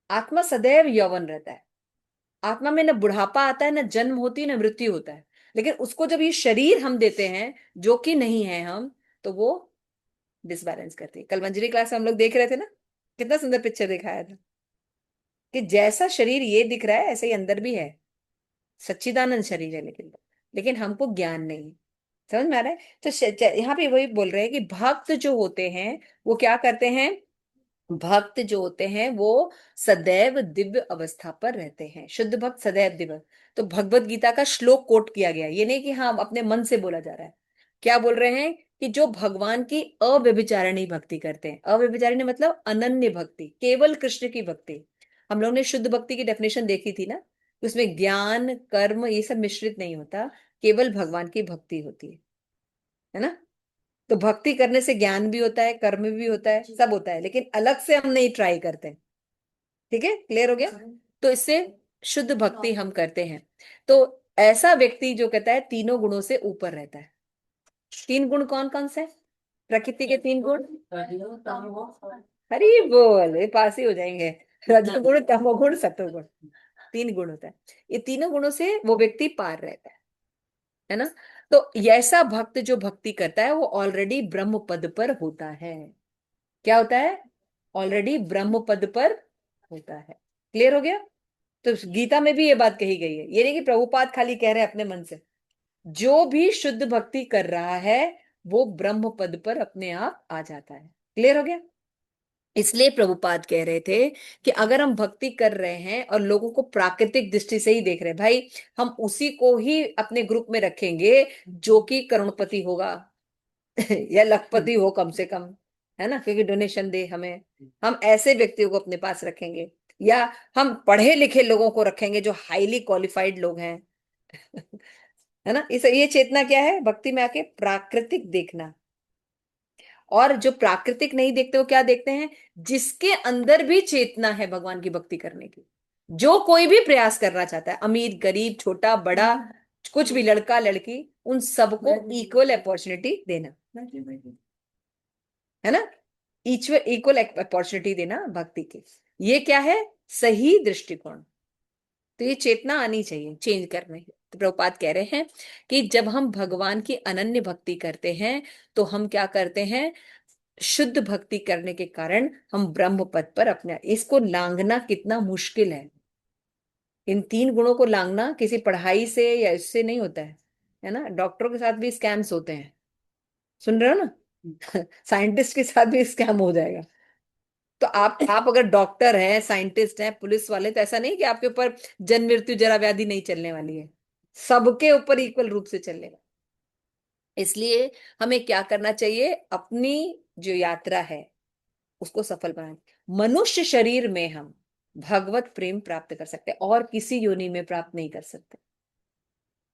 आत्मा सदैव यौवन रहता है। आत्मा में न बुढ़ापा आता है, न जन्म होती है, न मृत्यु होता है। लेकिन उसको जब ये शरीर हम देते हैं जो कि नहीं है हम, तो वो डिसबैलेंस करती है। कल मंजरी क्लास में हम लोग देख रहे थे ना, कितना सुंदर पिक्चर दिखाया था कि जैसा शरीर ये दिख रहा है ऐसे ही अंदर भी है, सच्चिदानंद शरीर है, लेकिन हमको ज्ञान नहीं है। समझ में आ रहा है? तो यहाँ पे वही बोल रहे हैं कि भक्त जो होते हैं वो क्या करते हैं? भक्त जो होते हैं वो सदैव दिव्य अवस्था पर रहते हैं। शुद्ध भक्त सदैव दिव्य। तो भगवत गीता का श्लोक कोट किया गया, ये नहीं कि हाँ अपने मन से बोला जा रहा है। क्या बोल रहे हैं? कि जो भगवान की अव्यभिचारिणी भक्ति करते हैं, अव्यभिचारिणी मतलब अनन्य भक्ति, केवल कृष्ण की भक्ति। हम लोग ने शुद्ध भक्ति की डेफिनेशन देखी थी ना, उसमें ज्ञान कर्म ये सब मिश्रित नहीं होता, केवल भगवान की भक्ति होती है ना। तो भक्ति करने से ज्ञान भी होता है, कर्म भी होता है, सब होता है, लेकिन अलग से हम नहीं ट्राई करते। ठीक है, क्लियर हो गया? तो इससे शुद्ध भक्ति हम करते हैं। तो ऐसा व्यक्ति जो कहता है तीनों गुणों से ऊपर रहता है। 3 गुण कौन कौन से? प्रकृति के 3 गुण, हरी बोल, ये पास ही हो जाएंगे। रजोगुण, तमोगुण, सतोगुण, 3 गुण होता है। ये तीनों गुणों से वो व्यक्ति पार रहता है ना। तो ऐसा भक्त जो भक्ति करता है वो ऑलरेडी ब्रह्म पद पर होता है। क्या होता है? ऑलरेडी ब्रह्म पद पर होता है। क्लियर हो गया? तो गीता में भी ये बात कही गई है, ये नहीं कि प्रभुपाद खाली कह रहे हैं अपने मन से। जो भी शुद्ध भक्ति कर रहा है वो ब्रह्म पद पर अपने आप आ जाता है। क्लियर हो गया? इसलिए प्रभुपाद कह रहे थे कि अगर हम भक्ति कर रहे हैं और लोगों को प्राकृतिक दृष्टि से ही देख रहे हैं, भाई हम उसी को ही अपने ग्रुप में रखेंगे जो कि करोड़पति होगा या लखपति हो कम से कम, है ना, क्योंकि डोनेशन दे हमें। हम ऐसे व्यक्तियों को अपने पास रखेंगे, या हम पढ़े लिखे लोगों को रखेंगे जो हाईली क्वालिफाइड लोग हैं है ना। इस ये चेतना क्या है भक्ति में आके? प्राकृतिक देखना। और जो प्राकृतिक नहीं देखते वो क्या देखते हैं, जिसके अंदर भी चेतना है भगवान की भक्ति करने की, जो कोई भी प्रयास करना चाहता है, अमीर गरीब छोटा बड़ा कुछ भी, लड़का लड़की, उन सबको इक्वल अपॉर्चुनिटी देना, है ना, इक्वल अपॉर्चुनिटी देना भक्ति की। ये क्या है, सही दृष्टिकोण। तो ये चेतना आनी चाहिए चेंज करने। तो प्रभुपाद कह रहे हैं कि जब हम भगवान की अनन्य भक्ति करते हैं तो हम क्या करते हैं, शुद्ध भक्ति करने के कारण हम ब्रह्म पद पर अपने, इसको लांघना कितना मुश्किल इन 3 गुणों को लांघना किसी पढ़ाई से या इससे नहीं होता है ना। डॉक्टरों के साथ भी स्कैम्स होते हैं, सुन रहे हो ना साइंटिस्ट के साथ भी स्कैम हो जाएगा। तो आप अगर डॉक्टर हैं, साइंटिस्ट हैं, पुलिस वाले, तो ऐसा नहीं कि आपके ऊपर जन्म मृत्यु जरा व्याधि नहीं चलने वाली है, सबके ऊपर इक्वल रूप से चलेगा। इसलिए हमें क्या करना चाहिए, अपनी जो यात्रा है उसको सफल बनाए। मनुष्य शरीर में हम भगवत प्रेम प्राप्त कर सकते हैं और किसी योनि में प्राप्त नहीं कर सकते।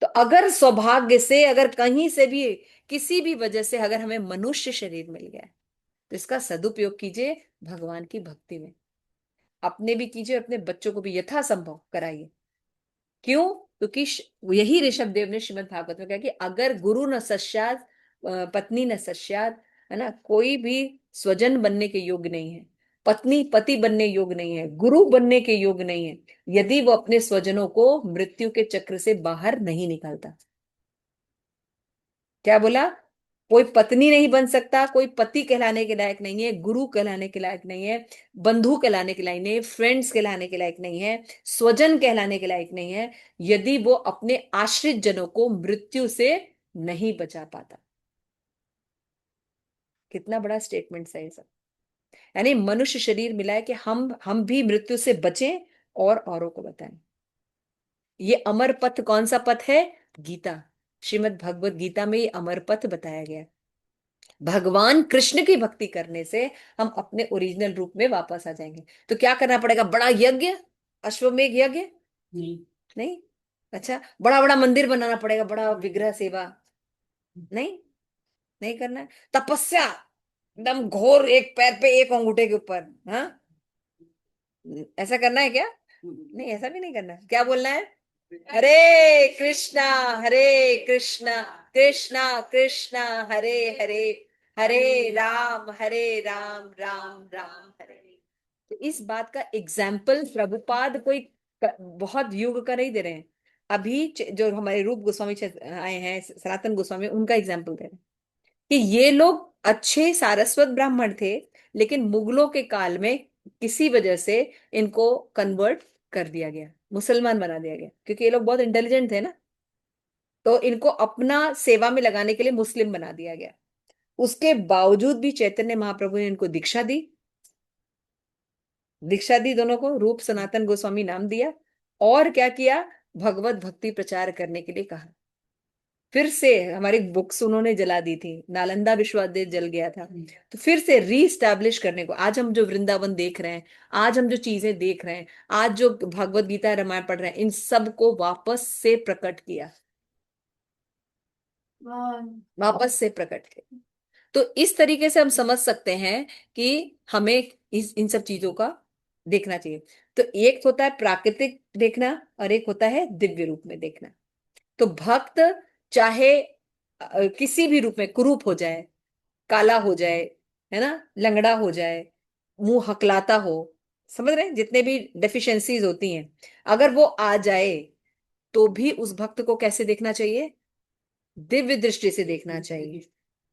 तो अगर सौभाग्य से, अगर कहीं से भी, किसी भी वजह से अगर हमें मनुष्य शरीर मिल गया है तो इसका सदुपयोग कीजिए भगवान की भक्ति में, अपने भी कीजिए, अपने बच्चों को भी यथासंभव कराइए। क्यों, क्योंकि यही ऋषभ देव ने श्रीमद् भागवत में कहा कि अगर गुरु न सस्यात पत्नी न सस्यात, है ना, कोई भी स्वजन बनने के योग्य नहीं है, पत्नी पति बनने योग्य नहीं है, गुरु बनने के योग्य नहीं है, यदि वो अपने स्वजनों को मृत्यु के चक्र से बाहर नहीं निकालता। क्या बोला, कोई पत्नी नहीं बन सकता, कोई पति कहलाने के लायक नहीं है, गुरु कहलाने के लायक नहीं है, बंधु कहलाने के लायक नहीं है, फ्रेंड्स कहलाने के लायक नहीं है, स्वजन कहलाने के लायक नहीं है, यदि वो अपने आश्रित जनों को मृत्यु से नहीं बचा पाता। कितना बड़ा स्टेटमेंट है ये सब। यानी मनुष्य शरीर मिला है कि हम भी मृत्यु से बचें और औरों को बताएं। ये अमर पथ कौन सा पथ है, गीता, श्रीमद् भगवत गीता में ये अमर पथ बताया गया है। भगवान कृष्ण की भक्ति करने से हम अपने ओरिजिनल रूप में वापस आ जाएंगे। तो क्या करना पड़ेगा, बड़ा यज्ञ, अश्वमेघ यज्ञ नहीं, नहीं। अच्छा, बड़ा बड़ा मंदिर बनाना पड़ेगा, बड़ा विग्रह सेवा नहीं, नहीं करना है। तपस्या एकदम घोर, एक पैर पे एक अंगूठे के ऊपर, हाँ, ऐसा करना है क्या, नहीं, ऐसा भी नहीं करना है। क्या बोलना है, हरे कृष्णा हरे कृष्णा कृष्णा कृष्णा हरे हरे, हरे राम राम राम हरे। तो इस बात का एग्जाम्पल प्रभुपाद कोई बहुत युग का नहीं दे रहे हैं, अभी जो हमारे रूप गोस्वामी आए हैं, सनातन गोस्वामी, उनका एग्जाम्पल दे रहे हैं कि ये लोग अच्छे सारस्वत ब्राह्मण थे, लेकिन मुगलों के काल में किसी वजह से इनको कन्वर्ट कर दिया गया, मुसलमान बना दिया गया, क्योंकि ये लोग बहुत इंटेलिजेंट थे ना, तो इनको अपना सेवा में लगाने के लिए मुस्लिम बना दिया गया। उसके बावजूद भी चैतन्य महाप्रभु ने इनको दीक्षा दी, दीक्षा दी, दोनों को रूप सनातन गोस्वामी नाम दिया, और क्या किया, भगवत भक्ति प्रचार करने के लिए कहा। फिर से हमारी बुक्स उन्होंने जला दी थी, नालंदा विश्वविद्यालय जल गया था, तो फिर से रीस्टैब्लिश करने को, आज हम जो वृंदावन देख रहे हैं, आज हम जो चीजें देख रहे हैं, आज जो भगवत गीता रामायण पढ़ रहे हैं, इन सब को वापस से प्रकट किया, वापस से प्रकट किया। तो इस तरीके से हम समझ सकते हैं कि हमें इन सब चीजों का देखना चाहिए। तो एक होता है प्राकृतिक देखना और एक होता है दिव्य रूप में देखना। तो भक्त चाहे किसी भी रूप में कुरूप हो जाए, काला हो जाए, है ना, लंगड़ा हो जाए, मुंह हकलाता हो, समझ रहे हैं, जितने भी डेफिशिएंसीज होती हैं, अगर वो आ जाए तो भी उस भक्त को कैसे देखना चाहिए, दिव्य दृष्टि से देखना चाहिए।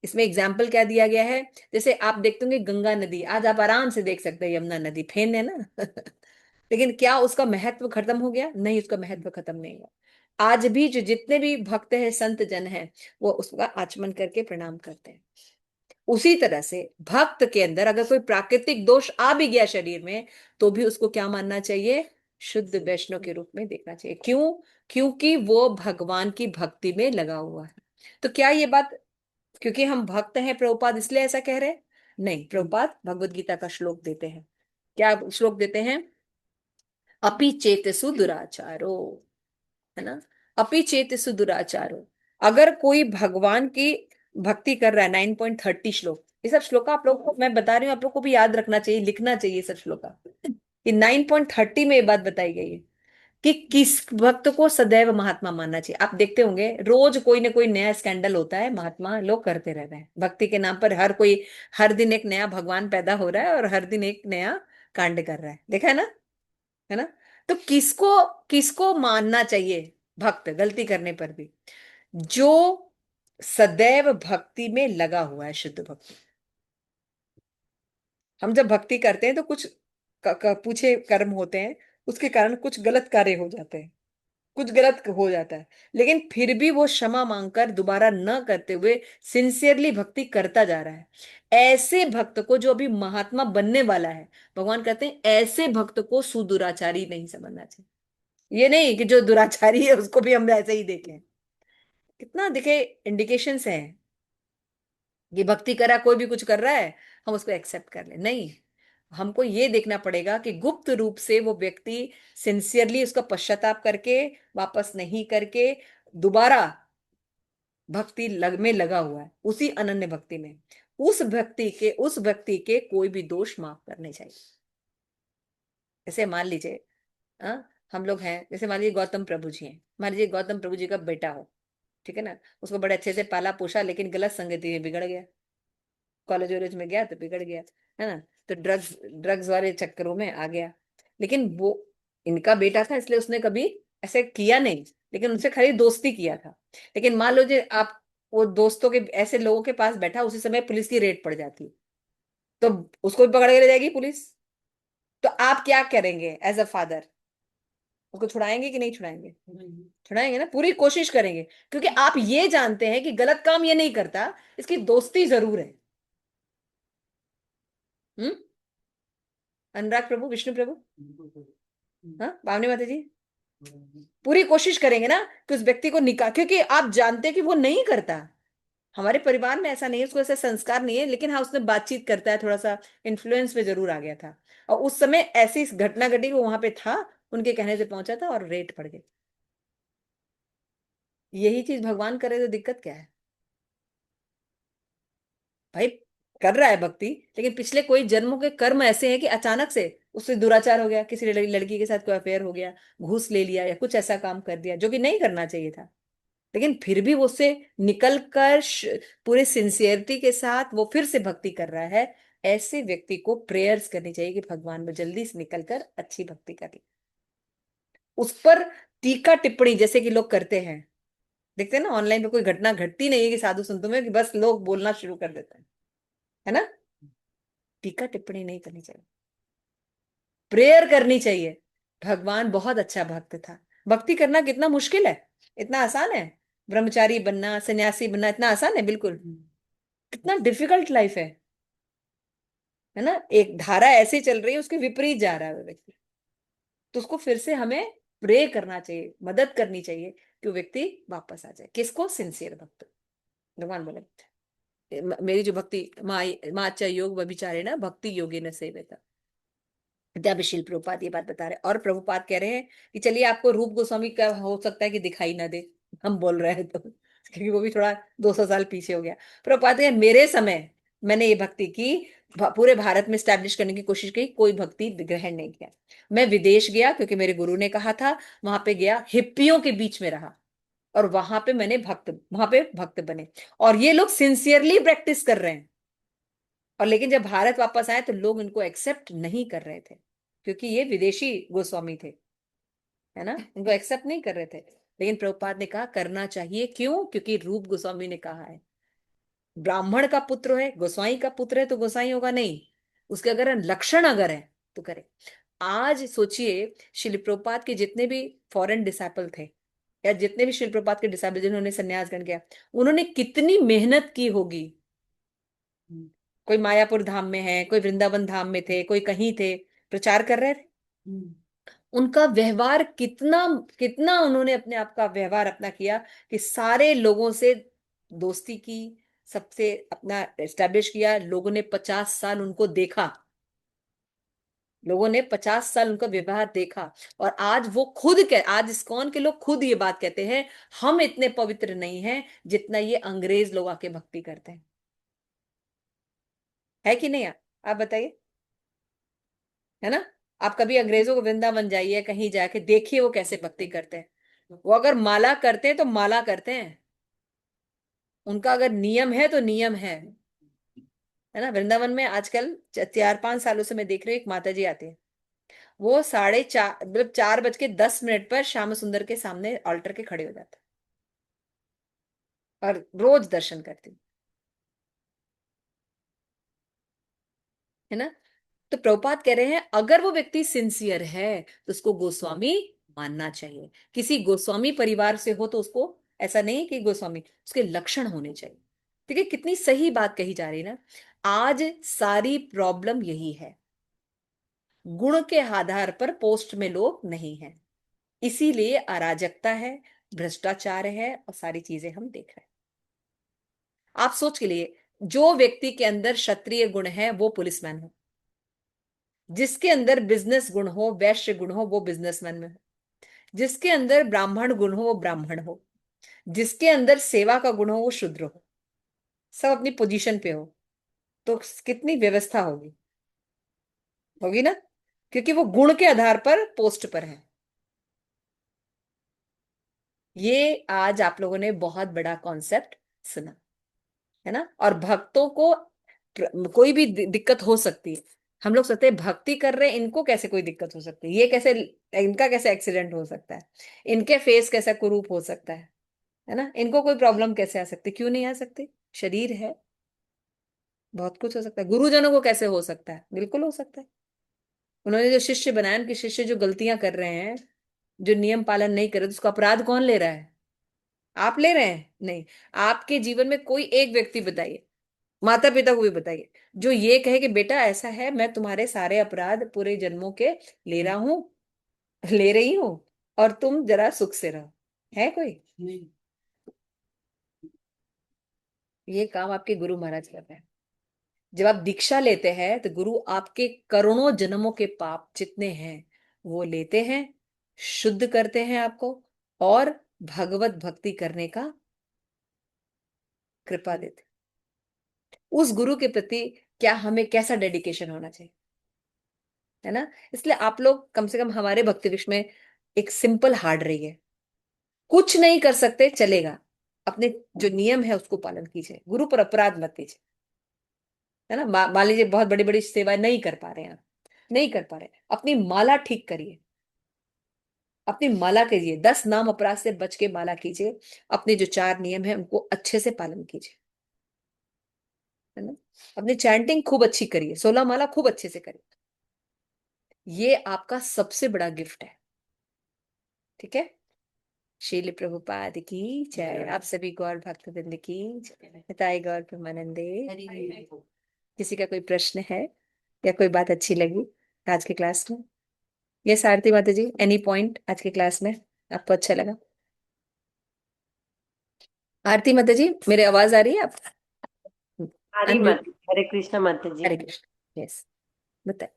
इसमें एग्जाम्पल क्या दिया गया है, जैसे आप देखते होंगे गंगा नदी, आज आप आराम से देख सकते हैं, यमुना नदी फेन है ना लेकिन क्या उसका महत्व खत्म हो गया, नहीं, उसका महत्व खत्म नहीं हुआ। आज भी जो जितने भी भक्त हैं, संत जन हैं, वो उसका आचमन करके प्रणाम करते हैं। उसी तरह से भक्त के अंदर अगर कोई प्राकृतिक दोष आ भी गया शरीर में, तो भी उसको क्या मानना चाहिए, शुद्ध वैष्णव के रूप में देखना चाहिए। क्यों, क्योंकि वो भगवान की भक्ति में लगा हुआ है। तो क्या ये बात क्योंकि हम भक्त हैं प्रभुपाद इसलिए ऐसा कह रहे हैं, नहीं, प्रभुपाद भगवत गीता का श्लोक देते हैं। क्या श्लोक देते हैं, अपि चेतसु दुराचारो, है ना, अपि चेतसु दुराचारो। अगर कोई भगवान की भक्ति कर रहा है, 9.30 श्लोक, ये सब श्लोका आप लोगों को मैं बता रही हूँ, आप लोग को भी याद रखना चाहिए, लिखना चाहिए सब श्लोका। ये 9.30 में ये बात बताई गई है कि किस भक्त को सदैव महात्मा मानना चाहिए। आप देखते होंगे रोज कोई ना कोई नया स्कैंडल होता है, महात्मा लोग करते रहते हैं भक्ति के नाम पर। हर कोई हर दिन एक नया भगवान पैदा हो रहा है और हर दिन एक नया कांड कर रहा है, देखा है ना, है ना। तो किसको किसको मानना चाहिए भक्त गलती करने पर भी? जो सदैव भक्ति में लगा हुआ है, शुद्ध भक्ति। हम जब भक्ति करते हैं तो कुछ पूछे कर्म होते हैं, उसके कारण कुछ गलत कार्य हो जाते हैं, कुछ गलत हो जाता है, लेकिन फिर भी वो क्षमा मांगकर दोबारा न करते हुए सिंसियरली भक्ति करता जा रहा है। ऐसे भक्त को, जो अभी महात्मा बनने वाला है, भगवान कहते हैं ऐसे भक्त को सुदुराचारी नहीं समझना चाहिए। ये नहीं कि जो दुराचारी है उसको भी हम ऐसे ही देखें। कितना देखे इंडिकेशंस हैं कि भक्ति करा कोई भी कुछ कर रहा है हम उसको एक्सेप्ट कर ले, नहीं। हमको ये देखना पड़ेगा कि गुप्त रूप से वो व्यक्ति सिंसियरली उसका पश्चाताप करके, वापस नहीं करके, दोबारा भक्ति में लगा हुआ है, उसी अनन्य भक्ति में। उस व्यक्ति के कोई भी दोष माफ करने चाहिए। जैसे मान लीजिए, हम लोग हैं, जैसे मान लीजिए गौतम प्रभु जी हैं, मान लीजिए गौतम प्रभु जी का बेटा हो, ठीक है ना, उसको बड़े अच्छे से पाला पोसा, लेकिन गलत संगति में बिगड़ गया, कॉलेज वॉलेज में गया तो बिगड़ गया, है ना। तो ड्रग्स ड्रग्स वाले चक्करों में आ गया। लेकिन वो इनका बेटा था इसलिए उसने कभी ऐसे किया नहीं, लेकिन उनसे खाली दोस्ती किया था। लेकिन मान लो जी आप वो दोस्तों के ऐसे लोगों के पास बैठा, उसी समय पुलिस की रेड पड़ जाती, तो उसको भी पकड़ के ले जाएगी पुलिस। तो आप क्या करेंगे एज अ फादर? उसको छुड़ाएंगे कि नहीं छुड़ाएंगे? छुड़ाएंगे ना, पूरी कोशिश करेंगे, क्योंकि आप ये जानते हैं कि गलत काम ये नहीं करता, इसकी दोस्ती जरूर है। हम्म। अनुराग प्रभु, विष्णु प्रभु, हाँ पावनी माता जी, पूरी कोशिश करेंगे ना कि उस व्यक्ति को निकाल, क्योंकि आप जानते हैं कि वो नहीं करता। हमारे परिवार में ऐसा नहीं है, उसको ऐसा संस्कार नहीं है, लेकिन हाँ उसने बातचीत करता है, थोड़ा सा इन्फ्लुएंस में जरूर आ गया था, और उस समय ऐसी घटना घटी, वो वहां पे था, उनके कहने से पहुंचा था और रेट पड़ गई। यही चीज भगवान करे तो दिक्कत क्या है भाई? कर रहा है भक्ति, लेकिन पिछले कोई जन्मों के कर्म ऐसे हैं कि अचानक से उससे दुराचार हो गया, किसी लड़की के साथ कोई अफेयर हो गया, घूस ले लिया, या कुछ ऐसा काम कर दिया जो कि नहीं करना चाहिए था, लेकिन फिर भी वो उससे निकल कर पूरे सिंसियरिटी के साथ वो फिर से भक्ति कर रहा है। ऐसे व्यक्ति को प्रेयर्स करनी चाहिए कि भगवान में जल्दी से निकल कर अच्छी भक्ति करें। उस पर टीका टिप्पणी जैसे कि लोग करते हैं, देखते हैं ना ऑनलाइन पे, कोई घटना घटती नहीं है कि साधु संतों में, कि बस लोग बोलना शुरू कर देते हैं, है ना। टीका टिप्पणी नहीं करनी चाहिए, प्रेयर करनी चाहिए। भगवान बहुत अच्छा भक्त था। भक्ति करना कितना मुश्किल है, इतना आसान है? ब्रह्मचारी बनना, सन्यासी बनना इतना आसान है? बिल्कुल। कितना डिफिकल्ट लाइफ है ना। एक धारा ऐसी चल रही है, उसके विपरीत जा रहा है वो व्यक्ति, तो उसको फिर से हमें प्रे करना चाहिए, मदद करनी चाहिए कि वो व्यक्ति वापस आ जाए। किसको? सिंसियर भक्त। भगवान बोले मेरी जो भक्ति माँ च योग व्यभिचारे ना भक्ति योगे न सेवेता। विद्याभिशील प्रभुपाद ये बात बता रहे हैं, और प्रभुपाद कह रहे हैं कि चलिए आपको रूप गोस्वामी का हो सकता है कि दिखाई ना दे, हम बोल रहे हैं तो, क्योंकि वो भी थोड़ा 200 साल पीछे हो गया। प्रभुपाद कह मेरे समय मैंने ये भक्ति की, पूरे भारत में स्टैब्लिश करने की कोशिश की, कोई भक्ति ग्रहण नहीं किया। मैं विदेश गया क्योंकि मेरे गुरु ने कहा था, वहां पे गया, हिप्पियों के बीच में रहा, और वहां पे भक्त बने, और ये लोग सिंसियरली प्रैक्टिस कर रहे हैं। और लेकिन जब भारत वापस आए तो लोग इनको एक्सेप्ट नहीं कर रहे थे, क्योंकि ये विदेशी गोस्वामी थे, है ना, इनको एक्सेप्ट नहीं कर रहे थे। लेकिन प्रभुपाद ने कहा करना चाहिए, क्यों? क्योंकि रूप गोस्वामी ने कहा है, ब्राह्मण का पुत्र है, गोसाई का पुत्र है, तो गोसाई होगा नहीं, उसके अगर लक्षण अगर है तो करे। आज सोचिए, शिल प्रभुपाद के जितने भी फॉरेन डिसाइपल थे, या जितने भी शिल प्रभुपाद के डिसाइपल जिन्होंने संन्यास ग्रहण किया, उन्होंने कितनी मेहनत की होगी। कोई मायापुर धाम में है, कोई वृंदावन धाम में थे, कोई कहीं थे, प्रचार कर रहे थे। उनका व्यवहार कितना कितना उन्होंने अपने आप का व्यवहार अपना किया, कि सारे लोगों से दोस्ती की, सबसे अपना एस्टेब्लिश किया। लोगों ने 50 साल उनका व्यवहार देखा, और आज वो खुद आज इस्कॉन के लोग खुद ये बात कहते हैं, हम इतने पवित्र नहीं हैं जितना ये अंग्रेज लोग आके भक्ति करते हैं। है कि नहीं? आप बताइए, है ना? आप कभी अंग्रेजों को वृंदावन जाइए, कहीं जाके देखिए वो कैसे भक्ति करते हैं। वो अगर माला करते हैं तो माला करते हैं, उनका अगर नियम है तो नियम है ना? वृंदावन में आजकल 4-5 सालों से मैं देख रही हूँ, एक माता जी आती है, वो 4:30 मतलब 4:10 पर श्याम सुंदर के सामने ऑल्टर के खड़े हो जाते हैं और रोज दर्शन करती हूँ, है ना? तो प्रभुपाद कह रहे हैं अगर वो व्यक्ति सिंसियर है तो उसको गोस्वामी मानना चाहिए। किसी गोस्वामी परिवार से हो तो उसको, ऐसा नहीं कि गोस्वामी, उसके लक्षण होने चाहिए। ठीक है, कितनी सही बात कही जा रही है ना। आज सारी प्रॉब्लम यही है, गुण के आधार पर पोस्ट में लोग नहीं हैं, इसीलिए अराजकता है, भ्रष्टाचार है और सारी चीजें हम देख रहे हैं। आप सोच के लिए, जो व्यक्ति के अंदर क्षत्रिय गुण है वो पुलिसमैन हो, जिसके अंदर बिजनेस गुण हो, वैश्य गुण हो, वो बिजनेसमैन में हो, जिसके अंदर ब्राह्मण गुण हो वो ब्राह्मण हो, जिसके अंदर सेवा का गुण हो वो शूद्र हो, सब अपनी पोजीशन पे हो, तो कितनी व्यवस्था होगी, होगी ना? क्योंकि वो गुण के आधार पर पोस्ट पर है। ये आज आप लोगों ने बहुत बड़ा कॉन्सेप्ट सुना, है ना? और भक्तों को कोई भी दिक्कत हो सकती है। हम लोग सोचते हैं भक्ति कर रहे हैं, इनको कैसे कोई दिक्कत हो सकती है, ये कैसे, इनका कैसे एक्सीडेंट हो सकता है, इनके फेस कैसा कुरूप हो सकता है ना? इनको कोई प्रॉब्लम कैसे आ सकती, क्यों नहीं आ सकती? शरीर है, बहुत कुछ हो सकता है। गुरुजनों को कैसे हो सकता है? बिल्कुल हो सकता है। उन्होंने जो शिष्य बनाया, उनके शिष्य जो गलतियां कर रहे हैं, जो नियम पालन नहीं कर रहे, तो उसका अपराध कौन ले रहा है? आप ले रहे हैं? नहीं। आपके जीवन में कोई एक व्यक्ति बताइए, माता पिता को भी बताइए, जो ये कहे कि बेटा ऐसा है, मैं तुम्हारे सारे अपराध पूरे जन्मों के ले रहा हूं, ले रही हूं, और तुम जरा सुख से रहो। है कोई? नहीं। ये काम आपके गुरु महाराज कर रहे हैं। जब आप दीक्षा लेते हैं तो गुरु आपके करोड़ों जन्मों के पाप जितने हैं वो लेते हैं, शुद्ध करते हैं आपको, और भगवत भक्ति करने का कृपा देते हैं। उस गुरु के प्रति क्या हमें कैसा डेडिकेशन होना चाहिए, है ना? इसलिए आप लोग कम से कम हमारे भक्ति विश्व में एक सिंपल हार्ड रही है। कुछ नहीं कर सकते चलेगा, अपने जो नियम है उसको पालन कीजिए, गुरु पर अपराध मत कीजिए, है ना? मान लीजिए बहुत बड़ी बड़ी सेवा नहीं कर पा रहे हैं आप, नहीं कर पा रहे, अपनी माला ठीक करिए, अपनी माला कीजिए, 10 नाम अपराध से बच के माला कीजिए, अपने जो 4 नियम है उनको अच्छे से पालन कीजिए, है ना? अपनी चैंटिंग खूब अच्छी करिए, 16 माला खूब अच्छे से करिए, ये आपका सबसे बड़ा गिफ्ट है। ठीक है? श्रील प्रभुपाद की जय। आप सभी गौर भक्तवृंद की जय। हिताय गौर प्रेमानंदे। किसी का कोई प्रश्न है या कोई बात अच्छी लगी आज के क्लास में? यस आरती माता जी, एनी पॉइंट आज के क्लास में आपको अच्छा लगा? आरती माता जी, मेरी आवाज आ रही है? आप हरी अनम्यूट। माता, हरे कृष्ण माता जी। हरे कृष्ण। यस, बताए।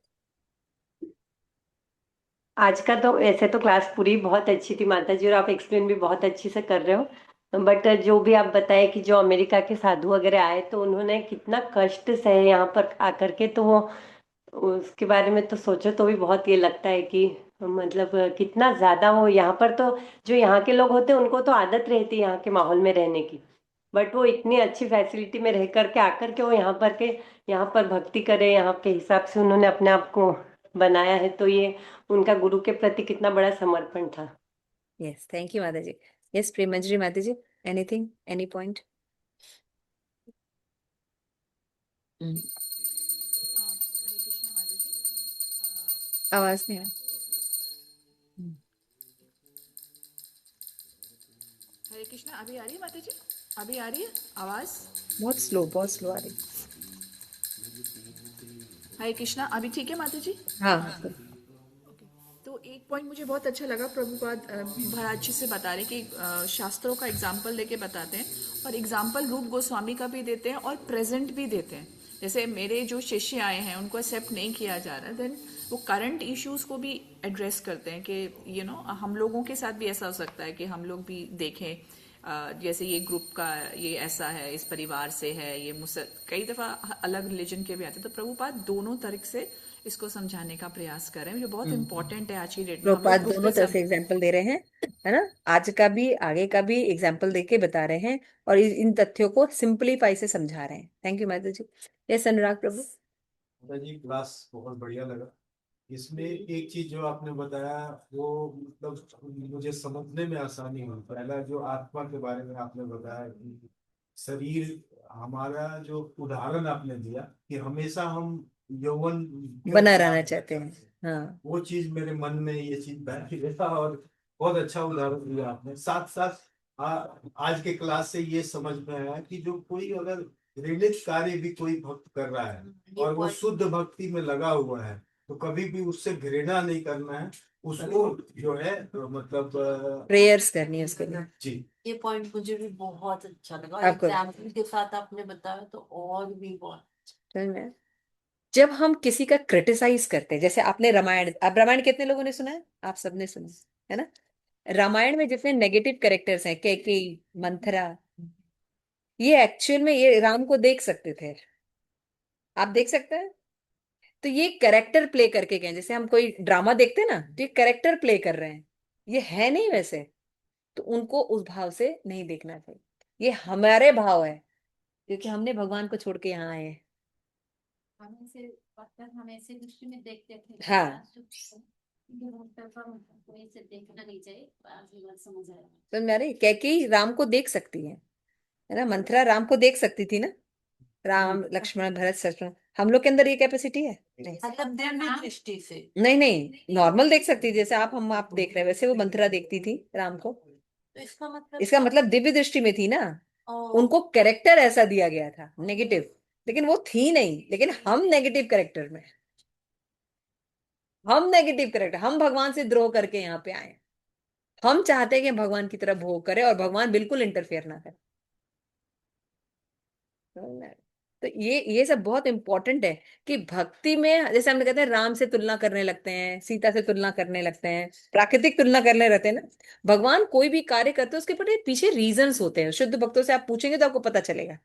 आज का तो ऐसे तो क्लास पूरी बहुत अच्छी थी माता जी, और आप एक्सप्लेन भी बहुत अच्छी से कर रहे हो। बट जो भी आप बताए कि जो अमेरिका के साधु वगैरह आए तो उन्होंने कितना कष्ट सहे यहाँ पर आकर के, तो वो उसके बारे में तो सोचो तो भी बहुत ये लगता है कि मतलब कितना ज्यादा वो यहाँ पर तो, जो यहाँ के लोग होते हैं उनको तो आदत रहती है यहाँ के माहौल में रहने की, बट वो इतनी अच्छी फैसिलिटी में रह करके आकर के वो यहाँ पर भक्ति करे, यहाँ के हिसाब से उन्होंने अपने आप को बनाया है, तो ये उनका गुरु के प्रति कितना बड़ा समर्पण था। यस, थैंक यू माता जी। यस प्रेमंजरी माता जी, एनीथिंग, एनी पॉइंट? हरे कृष्णा माता जी। आवाज नहीं आ रहा। हरे कृष्णा, अभी आ रही है माता जी? अभी आ रही है आवाज? बहुत स्लो आ रही। हरे कृष्णा, अभी ठीक है माता जी? हाँ। तो एक पॉइंट मुझे बहुत अच्छा लगा, प्रभुपाद बड़ा अच्छे से बता रहे कि शास्त्रों का एग्जाम्पल लेके बताते हैं, और एग्जाम्पल रूप गोस्वामी का भी देते हैं और प्रेजेंट भी देते हैं। जैसे मेरे जो शिष्य आए हैं उनको एक्सेप्ट नहीं किया जा रहा, देन वो करंट इश्यूज को भी एड्रेस करते हैं कि हम लोगों के साथ भी ऐसा हो सकता है कि हम लोग भी देखें जैसे ये ग्रुप का, ये ऐसा है, इस परिवार से है, ये कई दफ़ा अलग रिलीजन के भी आते हैं, तो प्रभुपाद दोनों तरह से इसको समझाने का प्रयास कर रहे हैं, जो बहुत इंपॉर्टेंट है आज की डेट में। हम लोग प्रभुपाद ग्रुप दोनों पे तरह सब से एग्जाम्पल दे रहे हैं, है ना, आज का भी आगे का भी एग्जाम्पल दे के बता रहे हैं और इन तथ्यों को सिंपलीफाई से समझा रहे हैं। थैंक यू माता जी। यस अनुराग प्रभु। माता जी क्लास बहुत बढ़िया लगा। इसमें एक चीज जो आपने बताया वो मतलब मुझे समझने में आसानी हुई। पहला जो आत्मा के बारे में आपने बताया कि शरीर हमारा, जो उदाहरण आपने दिया कि हमेशा हम यौवन के बना साथ रहना चाहते हैं। हाँ, वो चीज मेरे मन में ये चीज बैठी रहा और बहुत अच्छा उदाहरण दिया आपने। साथ साथ आज के क्लास से ये समझ में आया कि जो कोई अगर घृणित कार्य भी कोई भक्त कर रहा है और वो शुद्ध भक्ति में लगा हुआ है तो कभी भी उससे घृणा नहीं करना है, उसको जो है मतलब प्रेयर्स करनी है उसके लिए। जी। ये पॉइंट मुझे भी बहुत अच्छा लगा और आपको एग्जाम्पल के साथ आपने बताया तो और भी बहुत समझ में आया? जब हम किसी का क्रिटिसाइज करते हैं, जैसे आपने रामायण, अब रामायण कितने लोगों ने सुना है? आप सबने सुना है ना? रामायण में जितने नेगेटिव कैरेक्टर्स हैं, कैकेयी, मंथरा, ये एक्चुअल में ये राम को देख सकते थे। आप देख सकते हैं? तो ये कैरेक्टर प्ले करके गए, जैसे हम कोई ड्रामा देखते हैं ना, तो ये कैरेक्टर प्ले कर रहे हैं, ये है नहीं वैसे। तो उनको उस भाव से नहीं देखना चाहिए, ये हमारे भाव है, क्योंकि हमने भगवान को छोड़ के यहाँ आए हैं। हम ऐसे दृष्टि में देखते थे। हाँ, कोई इसे देखना नहीं चाहिए। आज ये बात समझ आया। तो मेरे कैकेयी राम को देख सकती है ना, मंथरा राम को देख सकती थी ना, राम लक्ष्मण भरत शत्रुघ्न। हम लोग के अंदर ये कैपेसिटी है? नहीं, मतलब दिव्य दृष्टि से नहीं, नहीं, नॉर्मल देख सकती थी, जैसे आप देख रहे हैं वैसे वो मंथरा देखती थी राम को। तो इसका इसका मतलब दिव्य दृष्टि में थी ना, उनको कैरेक्टर ऐसा दिया गया था नेगेटिव, लेकिन वो थी नहीं। लेकिन हम नेगेटिव कैरेक्टर में, हम नेगेटिव कैरेक्टर, हम भगवान से द्रोह करके यहाँ पे आए। हम चाहते हैं कि हम भगवान की तरह भोग करें और भगवान बिल्कुल इंटरफेयर ना करे। तो ये सब बहुत इंपॉर्टेंट है कि भक्ति में, जैसे हम कहते हैं राम से तुलना करने लगते हैं, सीता से तुलना करने लगते हैं, प्राकृतिक तुलना करने रहते हैं ना। भगवान कोई भी कार्य करते हैं उसके पीछे रीजंस होते हैं। शुद्ध भक्तों से आप पूछेंगे तो आपको पता चलेगा।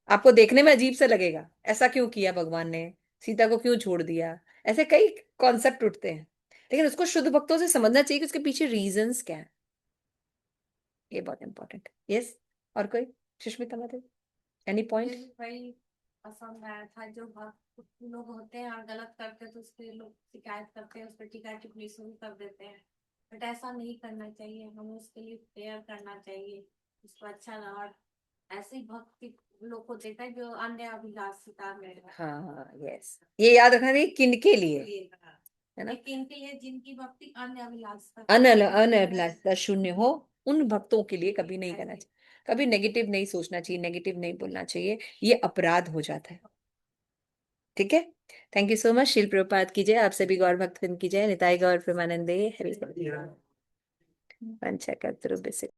आपको देखने में अजीब सा लगेगा, ऐसा क्यों किया भगवान ने, सीता को क्यों छोड़ दिया, ऐसे कई कॉन्सेप्ट उठते हैं। लेकिन उसको शुद्ध भक्तों से समझना चाहिए कि उसके पीछे रीजंस क्या है। ये बहुत इंपॉर्टेंट है। यस, और कोई? सुष्मिता माता, एनी पॉइंट? वही पसंद आया था, जो भक्त लोग होते हैं और गलत करते हैं तो उसके लोग शिकायत करते हैं, उस पर टीका टिप्पणी शुरू कर देते हैं। बट ऐसा नहीं करना चाहिए, हमें उसके लिए प्रेयर करना चाहिए, उसको अच्छा लगा। और ऐसे ही भक्ति लोग को देता है जो अन्य अभिलाषिता में हाँ, यस, ये याद रखना चाहिए किनके लिए, है ना? लेकिन के लिए जिनकी भक्ति अन्य अभिलाषिता अनभिलाषिता शून्य हो, उन भक्तों के लिए कभी नहीं करना चाहिए, कभी नेगेटिव नहीं सोचना चाहिए, नेगेटिव नहीं बोलना चाहिए, ये अपराध हो जाता है। ठीक है, थैंक यू सो मच। शील प्रभुपाद की जय, आप सभी गौर भक्त की जय, निताई गौर प्रेमानंदे, हरि पंचकर्तृभ्य से।